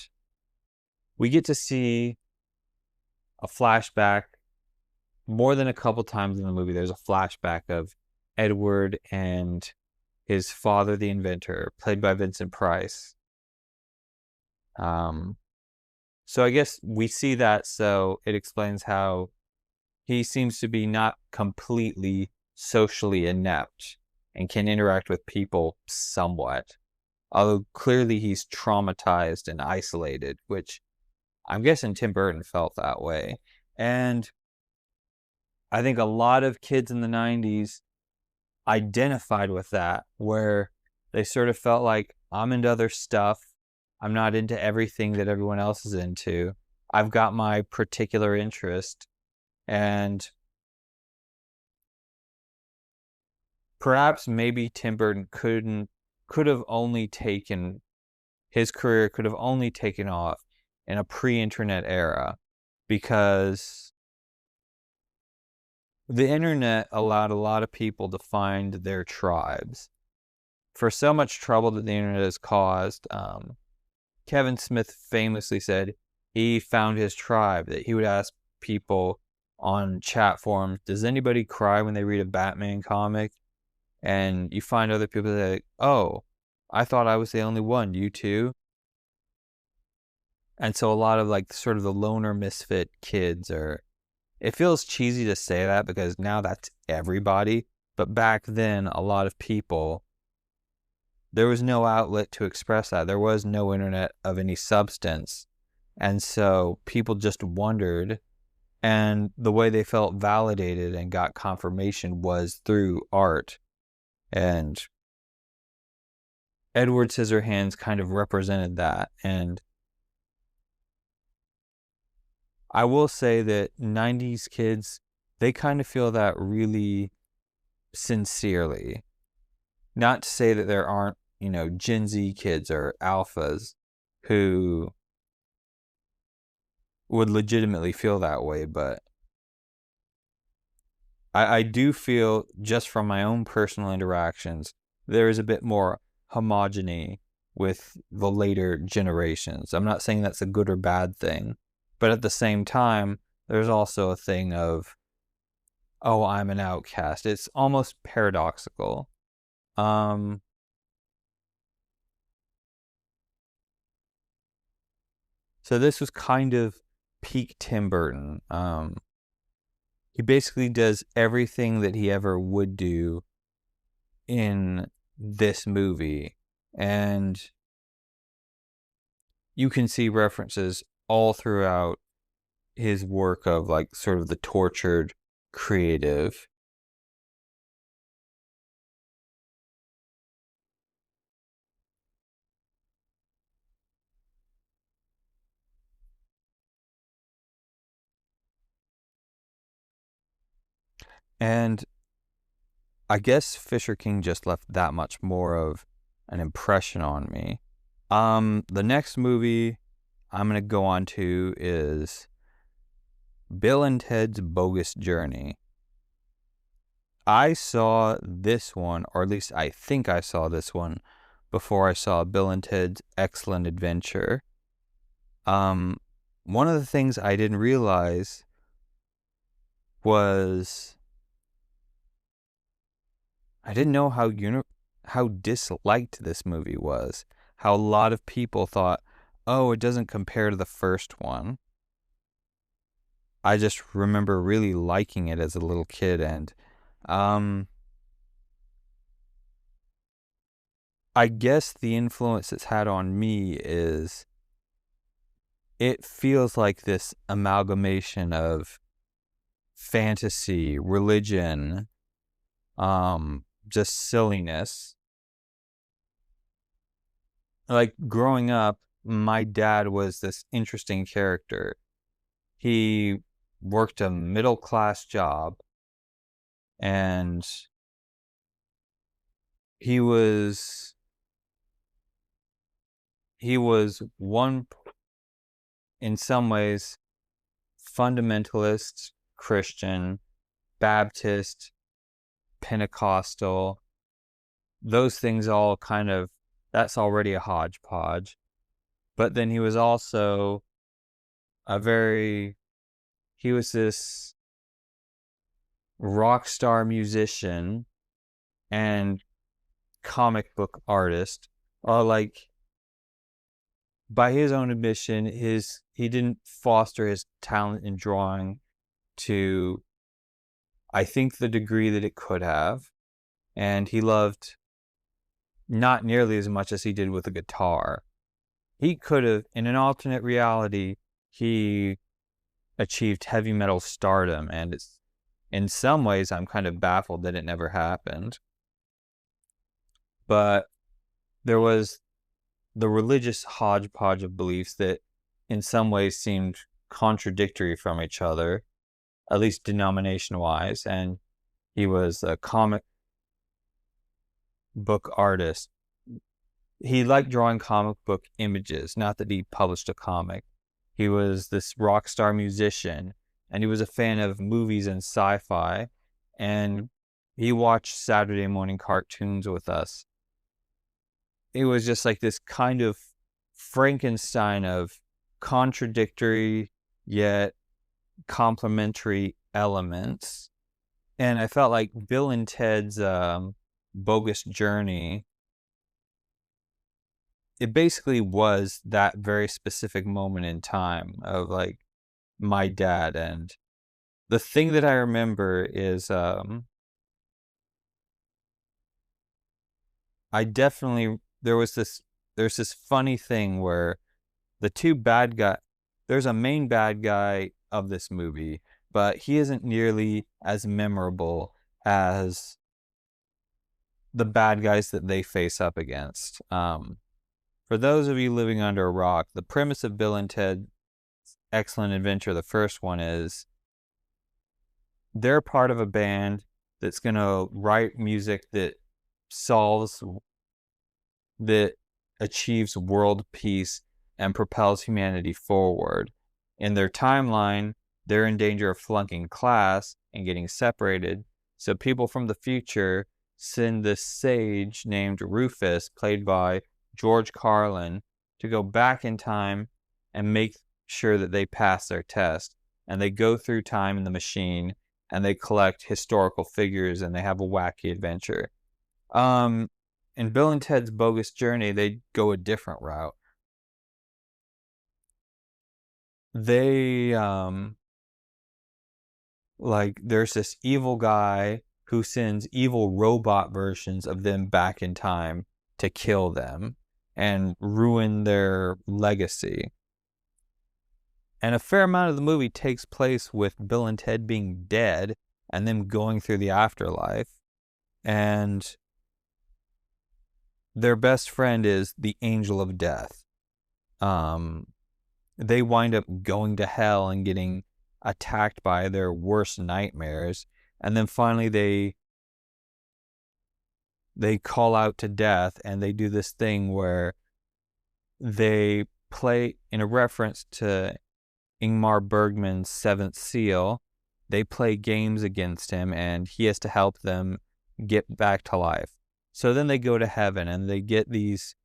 we get to see a flashback more than a couple times in the movie. There's a flashback of Edward and his father, the inventor, played by Vincent Price. So I guess we see that, so it explains how he seems to be not completely socially inept and can interact with people somewhat. Although clearly he's traumatized and isolated, which I'm guessing Tim Burton felt that way. And I think a lot of kids in the 90s identified with that, where they sort of felt like, I'm into other stuff. I'm not into everything that everyone else is into. I've got my particular interest. And perhaps maybe Tim Burton could have only taken, his career could have only taken off in a pre-internet era, because the internet allowed a lot of people to find their tribes. For so much trouble that the internet has caused, Kevin Smith famously said he found his tribe, that he would ask people on chat forums, does anybody cry when they read a Batman comic? And you find other people that are like, oh, I thought I was the only one, you too? And so a lot of like sort of the loner misfit kids are, it feels cheesy to say that because now that's everybody. But back then, a lot of people, there was no outlet to express that. There was no internet of any substance. And so people just wondered. And the way they felt validated and got confirmation was through art. And Edward Scissorhands kind of represented that. And I will say that 90s kids, they kind of feel that really sincerely. Not to say that there aren't, Gen Z kids or alphas who would legitimately feel that way, but I do feel, just from my own personal interactions, there is a bit more homogeny with the later generations. I'm not saying that's a good or bad thing, but at the same time, there's also a thing of, oh, I'm an outcast. It's almost paradoxical. So this was kind of peak Tim Burton. He basically does everything that he ever would do in this movie, and you can see references all throughout his work of like sort of the tortured creative. And I guess Fisher King just left that much more of an impression on me. The next movie I'm gonna go on to is Bill and Ted's Bogus Journey. I saw this one, or at least I think I saw this one, before I saw Bill and Ted's Excellent Adventure. One of the things I didn't realize was I didn't know how disliked this movie was. How a lot of people thought, oh, it doesn't compare to the first one. I just remember really liking it as a little kid, and I guess the influence it's had on me is it feels like this amalgamation of fantasy, religion, just silliness. Like growing up, my dad was this interesting character. He worked a middle class job, and he was one, in some ways, fundamentalist Christian, Baptist, Pentecostal, those things all kind of, that's already a hodgepodge. But then he was also he was this rock star musician and comic book artist. Like, by his own admission, he didn't foster his talent in drawing to, I think, the degree that it could have. And he loved not nearly as much as he did with the guitar. He could have, in an alternate reality, he achieved heavy metal stardom, and it's, in some ways, I'm kind of baffled that it never happened. But there was the religious hodgepodge of beliefs that in some ways seemed contradictory from each other, at least denomination-wise, and he was a comic book artist. He liked drawing comic book images, not that he published a comic. He was this rock star musician, and he was a fan of movies and sci-fi, and he watched Saturday morning cartoons with us. It was just like this kind of Frankenstein of contradictory yet complementary elements. And I felt like Bill and Ted's Bogus Journey, it basically was that very specific moment in time of like my dad. And the thing that I remember is there's this funny thing where there's a main bad guy of this movie, but he isn't nearly as memorable as the bad guys that they face up against. For those of you living under a rock, the premise of Bill and Ted's Excellent Adventure, the first one, is they're part of a band that's going to write music that achieves world peace and propels humanity forward. In their timeline, they're in danger of flunking class and getting separated, so people from the future send this sage named Rufus, played by George Carlin, to go back in time and make sure that they pass their test. And they go through time in the machine, and they collect historical figures, and they have a wacky adventure. In Bill and Ted's Bogus Journey, they go a different route. they like there's this evil guy who sends evil robot versions of them back in time to kill them and ruin their legacy. And a fair amount of the movie takes place with Bill and Ted being dead and them going through the afterlife. And their best friend is the Angel of Death. They wind up going to hell and getting attacked by their worst nightmares. And then finally they call out to death, and they do this thing where they play, in a reference to Ingmar Bergman's Seventh Seal, they play games against him, and he has to help them get back to life. So then they go to heaven, and they get these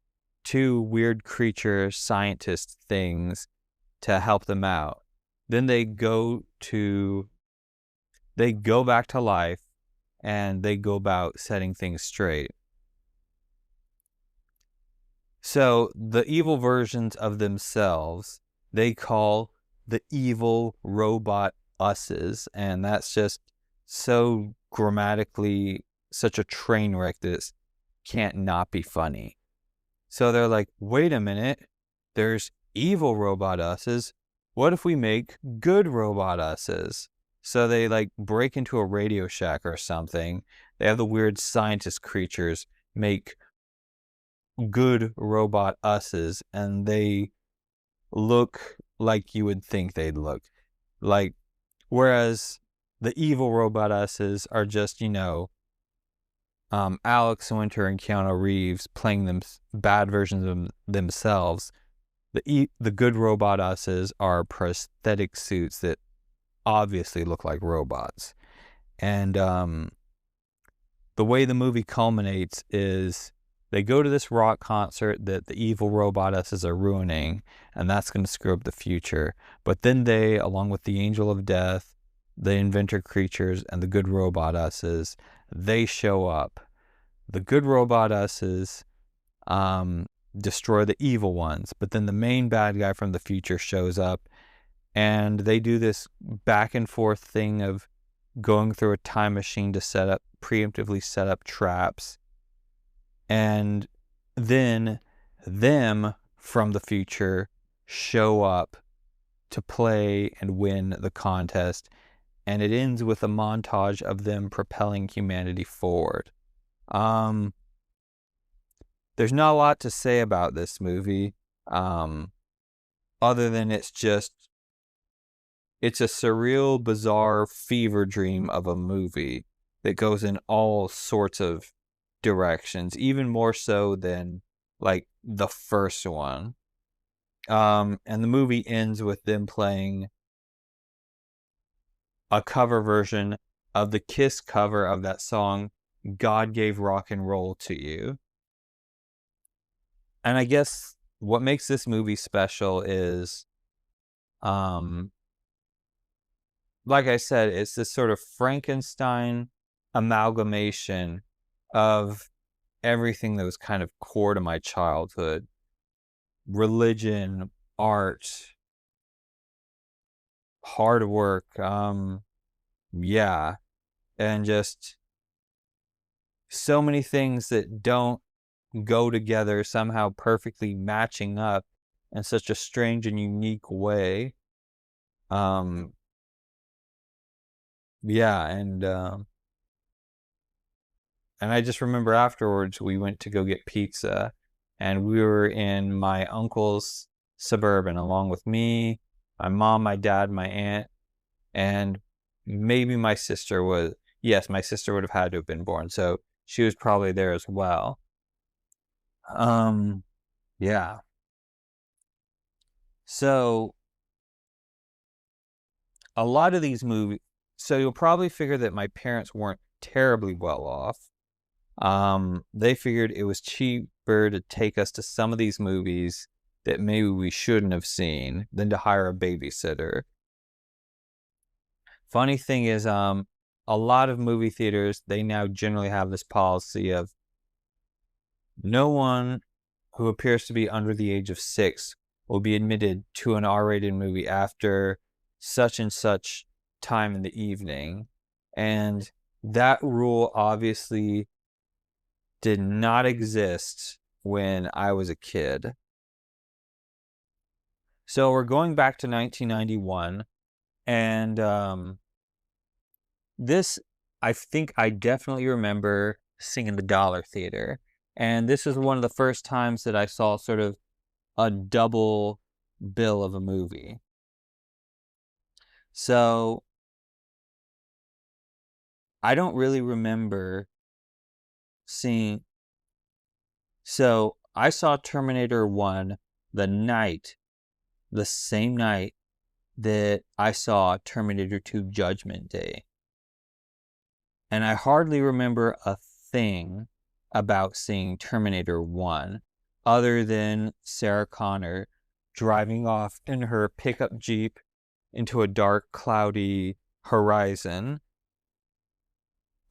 two weird creature scientist things to help them out. Then they go back to life, and they go about setting things straight. So the evil versions of themselves, they call the evil robot us's, and that's just so grammatically such a train wreck that it can't not be funny. So they're like, wait a minute, there's evil robot us's. What if we make good robot us's? So they like break into a Radio Shack or something. They have the weird scientist creatures make good robot us's, and they look like you would think they'd look. Like, whereas the evil robot us's are just, Alex Winter and Keanu Reeves playing them bad versions of themselves. The good robot us's are prosthetic suits that obviously look like robots. And the way the movie culminates is they go to this rock concert that the evil robot us's are ruining, and that's going to screw up the future. But then they, along with the Angel of Death, the inventor creatures, and the good robot us's, they show up. The good robot us's destroy the evil ones, but then the main bad guy from the future shows up, and they do this back and forth thing of going through a time machine to preemptively set up traps. And then them from the future show up to play and win the contest. And it ends with a montage of them propelling humanity forward. There's not a lot to say about this movie, other than it's a surreal, bizarre fever dream of a movie that goes in all sorts of directions, even more so than like the first one. And the movie ends with them playing a cover version of the Kiss cover of that song, God Gave Rock and Roll to You. And I guess what makes this movie special is, like I said, it's this sort of Frankenstein amalgamation of everything that was kind of core to my childhood. Religion, art, hard work, and just so many things that don't go together somehow perfectly matching up in such a strange and unique way. And I just remember afterwards we went to go get pizza, and we were in my uncle's Suburban along with me, my mom, my dad, my aunt, and maybe my sister was, yes, my sister would have had to have been born, so she was probably there as well. So a lot of these movies, so you'll probably figure that my parents weren't terribly well off. They figured it was cheaper to take us to some of these movies that maybe we shouldn't have seen than to hire a babysitter. Funny thing is, a lot of movie theaters, they now generally have this policy of no one who appears to be under the age of 6 will be admitted to an R-rated movie after such and such time in the evening. And that rule obviously did not exist when I was a kid. So we're going back to 1991, and this, I think I definitely remember seeing in the Dollar Theater. And this is one of the first times that I saw sort of a double bill of a movie. So I don't really remember seeing. So I saw Terminator 1 the same night that I saw Terminator 2 Judgment Day. And I hardly remember a thing about seeing Terminator 1 other than Sarah Connor driving off in her pickup Jeep into a dark, cloudy horizon.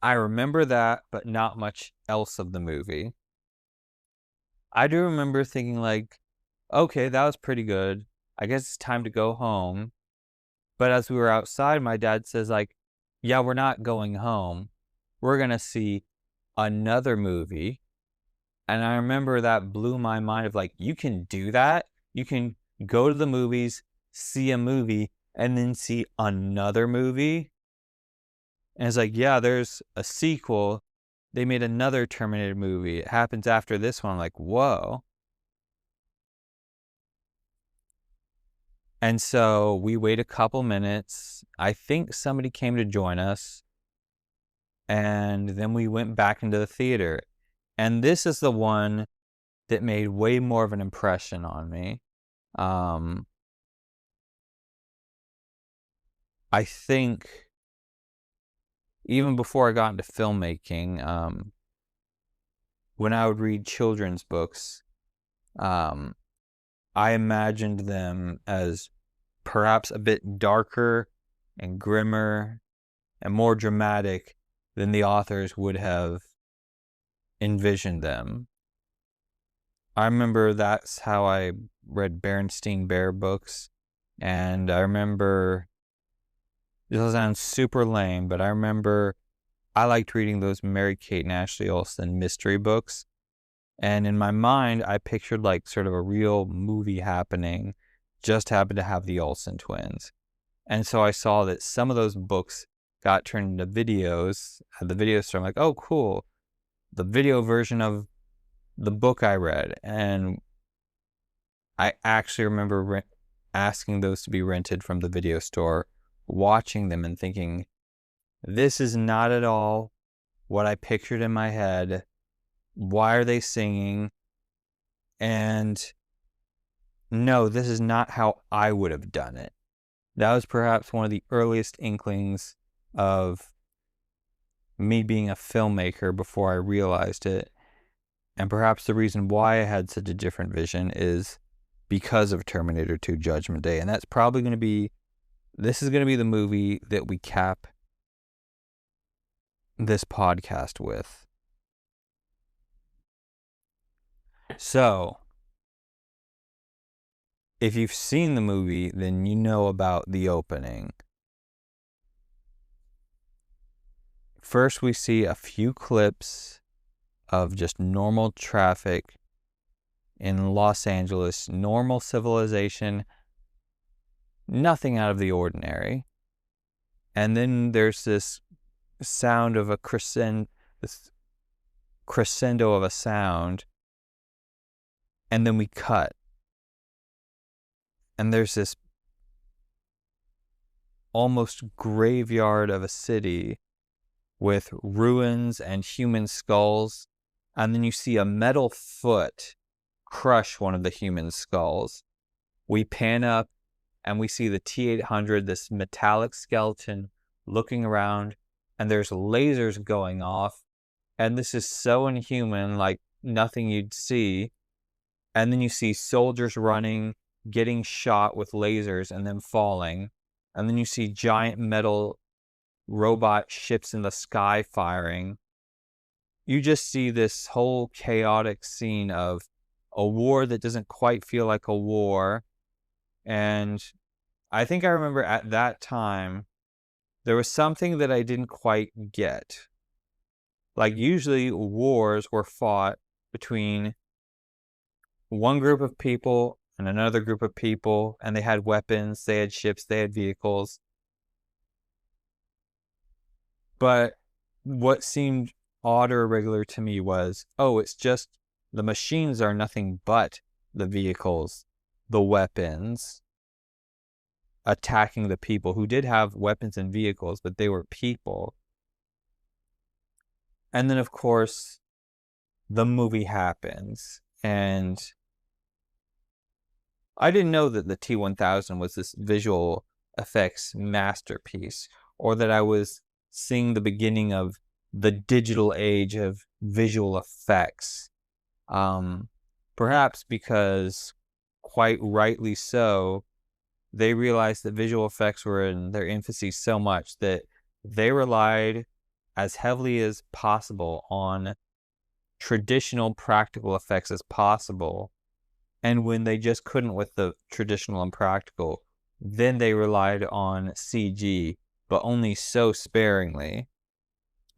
I remember that, but not much else of the movie. I do remember thinking like, okay, that was pretty good. I guess it's time to go home. But as we were outside, my dad says like, yeah, we're not going home. We're going to see another movie. And I remember that blew my mind of like, you can do that? You can go to the movies, see a movie, and then see another movie? And it's like, yeah, there's a sequel. They made another Terminator movie. It happens after this one. I'm like, whoa. And so we wait a couple minutes. I think somebody came to join us. And then we went back into the theater. And this is the one that made way more of an impression on me. I think even before I got into filmmaking, when I would read children's books, I imagined them as perhaps a bit darker and grimmer and more dramatic than the authors would have envisioned them. I remember that's how I read Berenstain Bear books, and I remember, this sounds super lame, but I remember I liked reading those Mary-Kate and Ashley Olsen mystery books. And in my mind, I pictured like sort of a real movie happening, just happened to have the Olsen twins. And so I saw that some of those books got turned into videos at the video store. I'm like, oh, cool. The video version of the book I read. And I actually remember asking those to be rented from the video store, watching them and thinking, this is not at all what I pictured in my head. Why are they singing? And no, this is not how I would have done it. That was perhaps one of the earliest inklings of me being a filmmaker before I realized it. And perhaps the reason why I had such a different vision is because of Terminator 2 Judgment Day. And that's probably going to be, this is going to be the movie that we cap this podcast with. So, if you've seen the movie, then you know about the opening. First, we see a few clips of just normal traffic in Los Angeles, normal civilization, nothing out of the ordinary. And then there's this sound of a this crescendo of a sound, and then we cut. And there's this almost graveyard of a city with ruins and human skulls. And then you see a metal foot crush one of the human skulls. We pan up and we see the T-800, this metallic skeleton looking around, and there's lasers going off. And this is so inhuman, like nothing you'd see. And then you see soldiers running, getting shot with lasers and then falling. And then you see giant metal robot ships in the sky firing. You just see this whole chaotic scene of a war that doesn't quite feel like a war, And I think I remember at that time, there was something that I didn't quite get. Like, usually wars were fought between one group of people and another group of people, and they had weapons, they had ships, they had vehicles. But what seemed odd or irregular to me was, it's just the machines are nothing but the vehicles, the weapons, attacking the people who did have weapons and vehicles, but they were people. And then, of course, the movie happens, and I didn't know that the T-1000 was this visual effects masterpiece, or that I was seeing the beginning of the digital age of visual effects. Perhaps because, quite rightly so, they realized that visual effects were in their infancy so much that they relied as heavily as possible on traditional practical effects as possible. And when they just couldn't with the traditional and practical, then they relied on CG, but only so sparingly.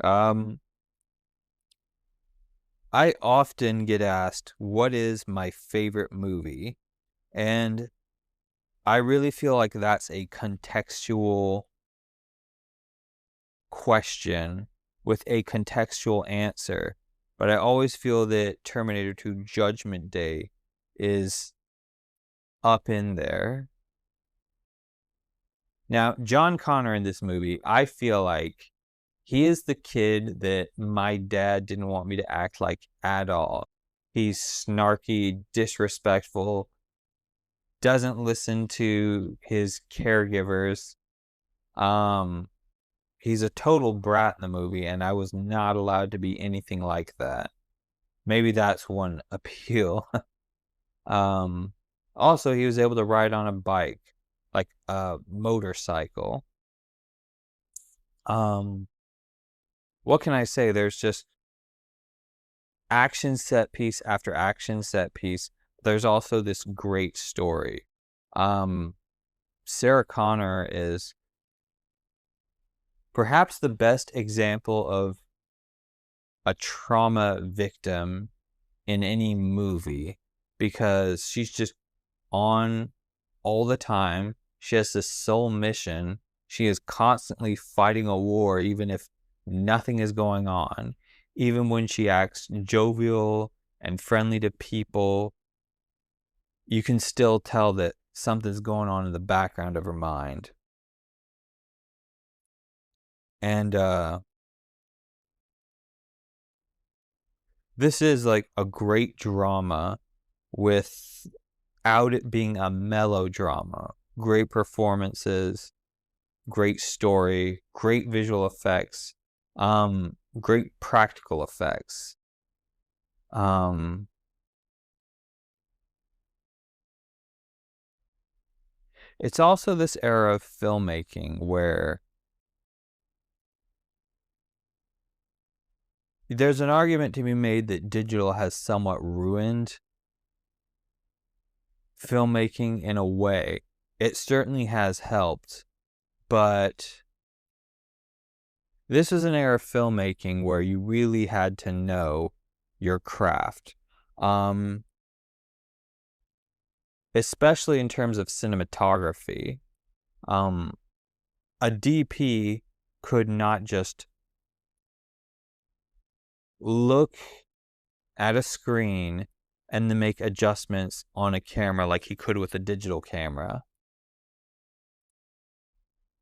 I often get asked, what is my favorite movie? And I really feel like that's a contextual question with a contextual answer. But I always feel that Terminator 2 Judgment Day is up in there. Now, John Connor in this movie, I feel like he is the kid that my dad didn't want me to act like at all. He's snarky, disrespectful, doesn't listen to his caregivers. He's a total brat in the movie, and I was not allowed to be anything like that. Maybe that's one appeal. Also, he was able to ride on a bike, like a motorcycle. What can I say? There's just action set piece after action set piece. There's also this great story. Sarah Connor is perhaps the best example of a trauma victim in any movie, because she's just on all the time. She has this sole mission. She is constantly fighting a war, even if nothing is going on. Even when she acts jovial and friendly to people, you can still tell that something's going on in the background of her mind. And this is like a great drama without it being a melodrama. Great performances, great story, great visual effects, great practical effects. It's also this era of filmmaking where there's an argument to be made that digital has somewhat ruined filmmaking in a way. It certainly has helped, but this is an era of filmmaking where you really had to know your craft. Especially in terms of cinematography. A DP could not just look at a screen and then make adjustments on a camera like he could with a digital camera.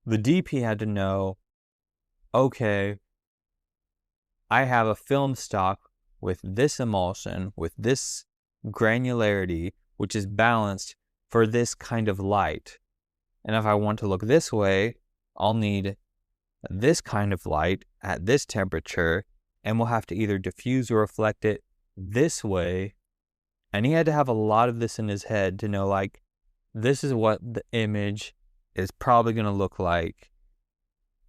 The DP had to know, okay, I have a film stock with this emulsion, with this granularity, which is balanced for this kind of light. And if I want to look this way, I'll need this kind of light at this temperature, and we'll have to either diffuse or reflect it this way. And he had to have a lot of this in his head to know, like, this is what the image is probably going to look like.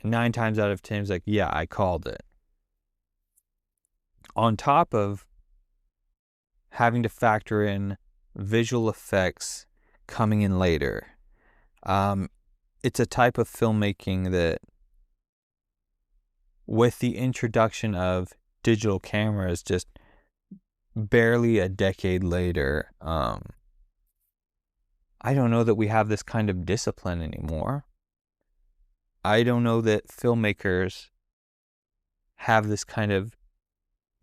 9 times out of 10, he's like, yeah, I called it. On top of having to factor in visual effects coming in later. It's a type of filmmaking that, with the introduction of digital cameras just barely a decade later, I don't know that we have this kind of discipline anymore. I don't know that filmmakers have this kind of,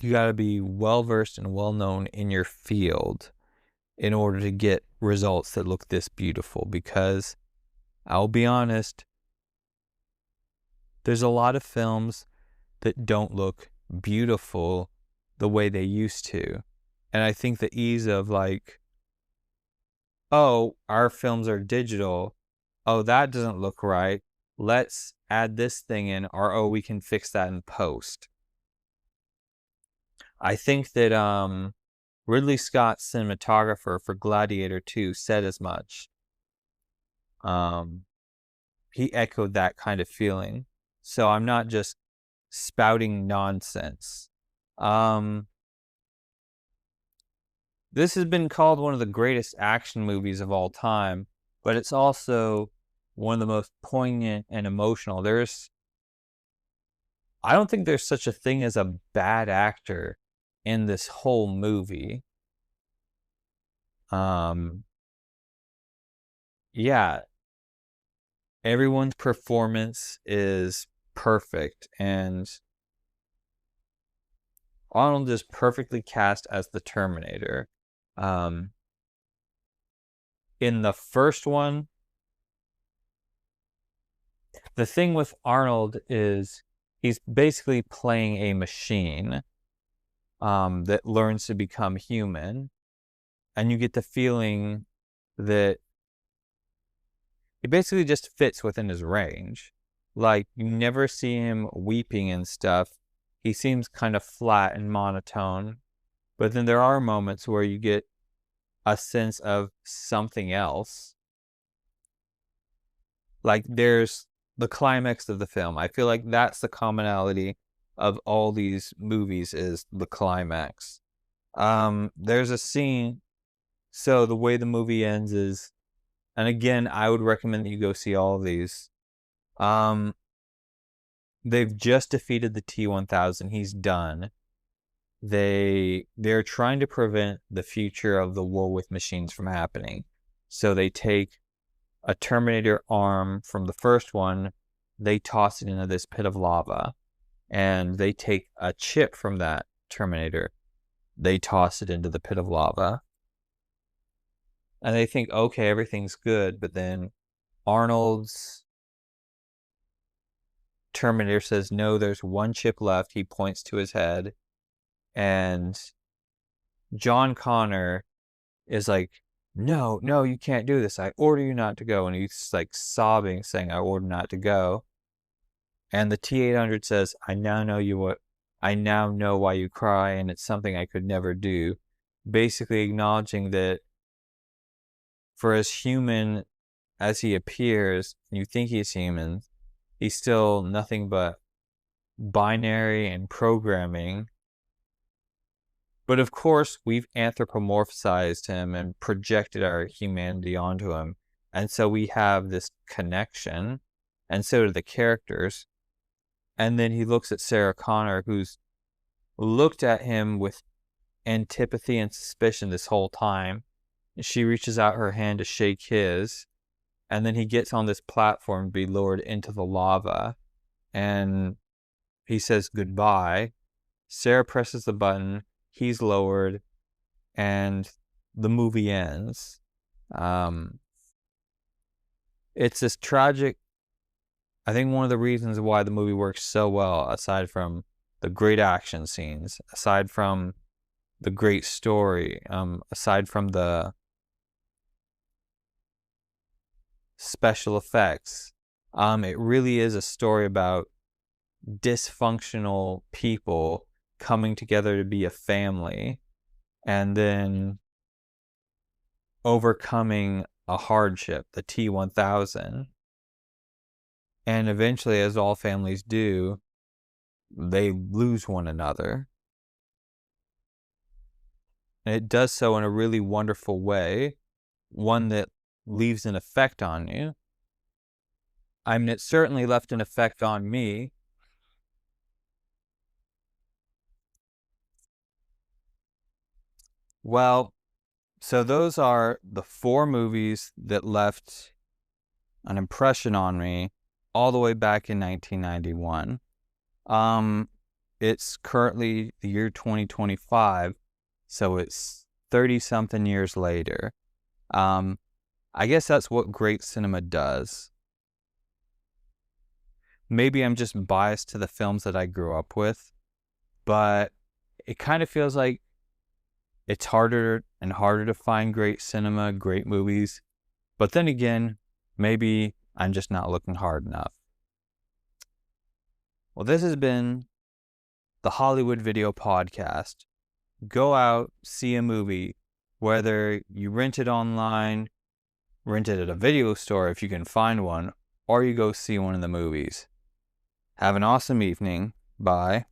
you got to be well-versed and well-known in your field in order to get results that look this beautiful, because I'll be honest, there's a lot of films that don't look beautiful the way they used to. And I think the ease of like, oh, our films are digital. Oh, that doesn't look right. Let's add this thing in, or oh, we can fix that in post. I think that Ridley Scott's cinematographer for Gladiator 2 said as much. He echoed that kind of feeling. So I'm not just spouting nonsense. This has been called one of the greatest action movies of all time, but it's also one of the most poignant and emotional. I don't think there's such a thing as a bad actor in this whole movie. Yeah, everyone's performance is perfect, and Arnold is perfectly cast as the Terminator. In the first one, the thing with Arnold is he's basically playing a machine that learns to become human, and you get the feeling that it basically just fits within his range. Like, you never see him weeping and stuff. He seems kind of flat and monotone, but then there are moments where you get a sense of something else. Like, there's the climax of the film. I feel like that's the commonality of all these movies, is the climax. There's a scene, so the way the movie ends is, and again, I would recommend that you go see all of these. They've just defeated the T-1000. He's done. They're trying to prevent the future of the war with machines from happening. So they take a Terminator arm from the first one, they toss it into this pit of lava, and they take a chip from that Terminator, they toss it into the pit of lava, and they think, okay, everything's good. But then Arnold's Terminator says, no, there's one chip left. He points to his head, and John Connor is like, no, you can't do this. I order you not to go. And he's like sobbing, saying, I order not to go. And the T-800 says, I now know why you cry, and it's something I could never do. Basically acknowledging that for as human as he appears, and you think he's human, he's still nothing but binary and programming. But of course, we've anthropomorphized him and projected our humanity onto him. And so we have this connection, and so do the characters. And then he looks at Sarah Connor, who's looked at him with antipathy and suspicion this whole time. She reaches out her hand to shake his, and then he gets on this platform to be lowered into the lava, and he says goodbye. Sarah presses the button, he's lowered, and the movie ends. It's this tragic, I think one of the reasons why the movie works so well, aside from the great action scenes, aside from the great story, aside from the special effects, it really is a story about dysfunctional people coming together to be a family, and then overcoming a hardship, the T-1000. And eventually, as all families do, they lose one another. And it does so in a really wonderful way, one that leaves an effect on you. I mean, it certainly left an effect on me. Well, so those are the 4 movies that left an impression on me all the way back in 1991. It's currently the year 2025, so it's 30-something years later. I guess that's what great cinema does. Maybe I'm just biased to the films that I grew up with, but it kind of feels like it's harder and harder to find great cinema, great movies. But then again, maybe I'm just not looking hard enough. Well, this has been the Hollywood Video Podcast. Go out, see a movie, whether you rent it online, rent it at a video store if you can find one, or you go see one of the movies. Have an awesome evening. Bye.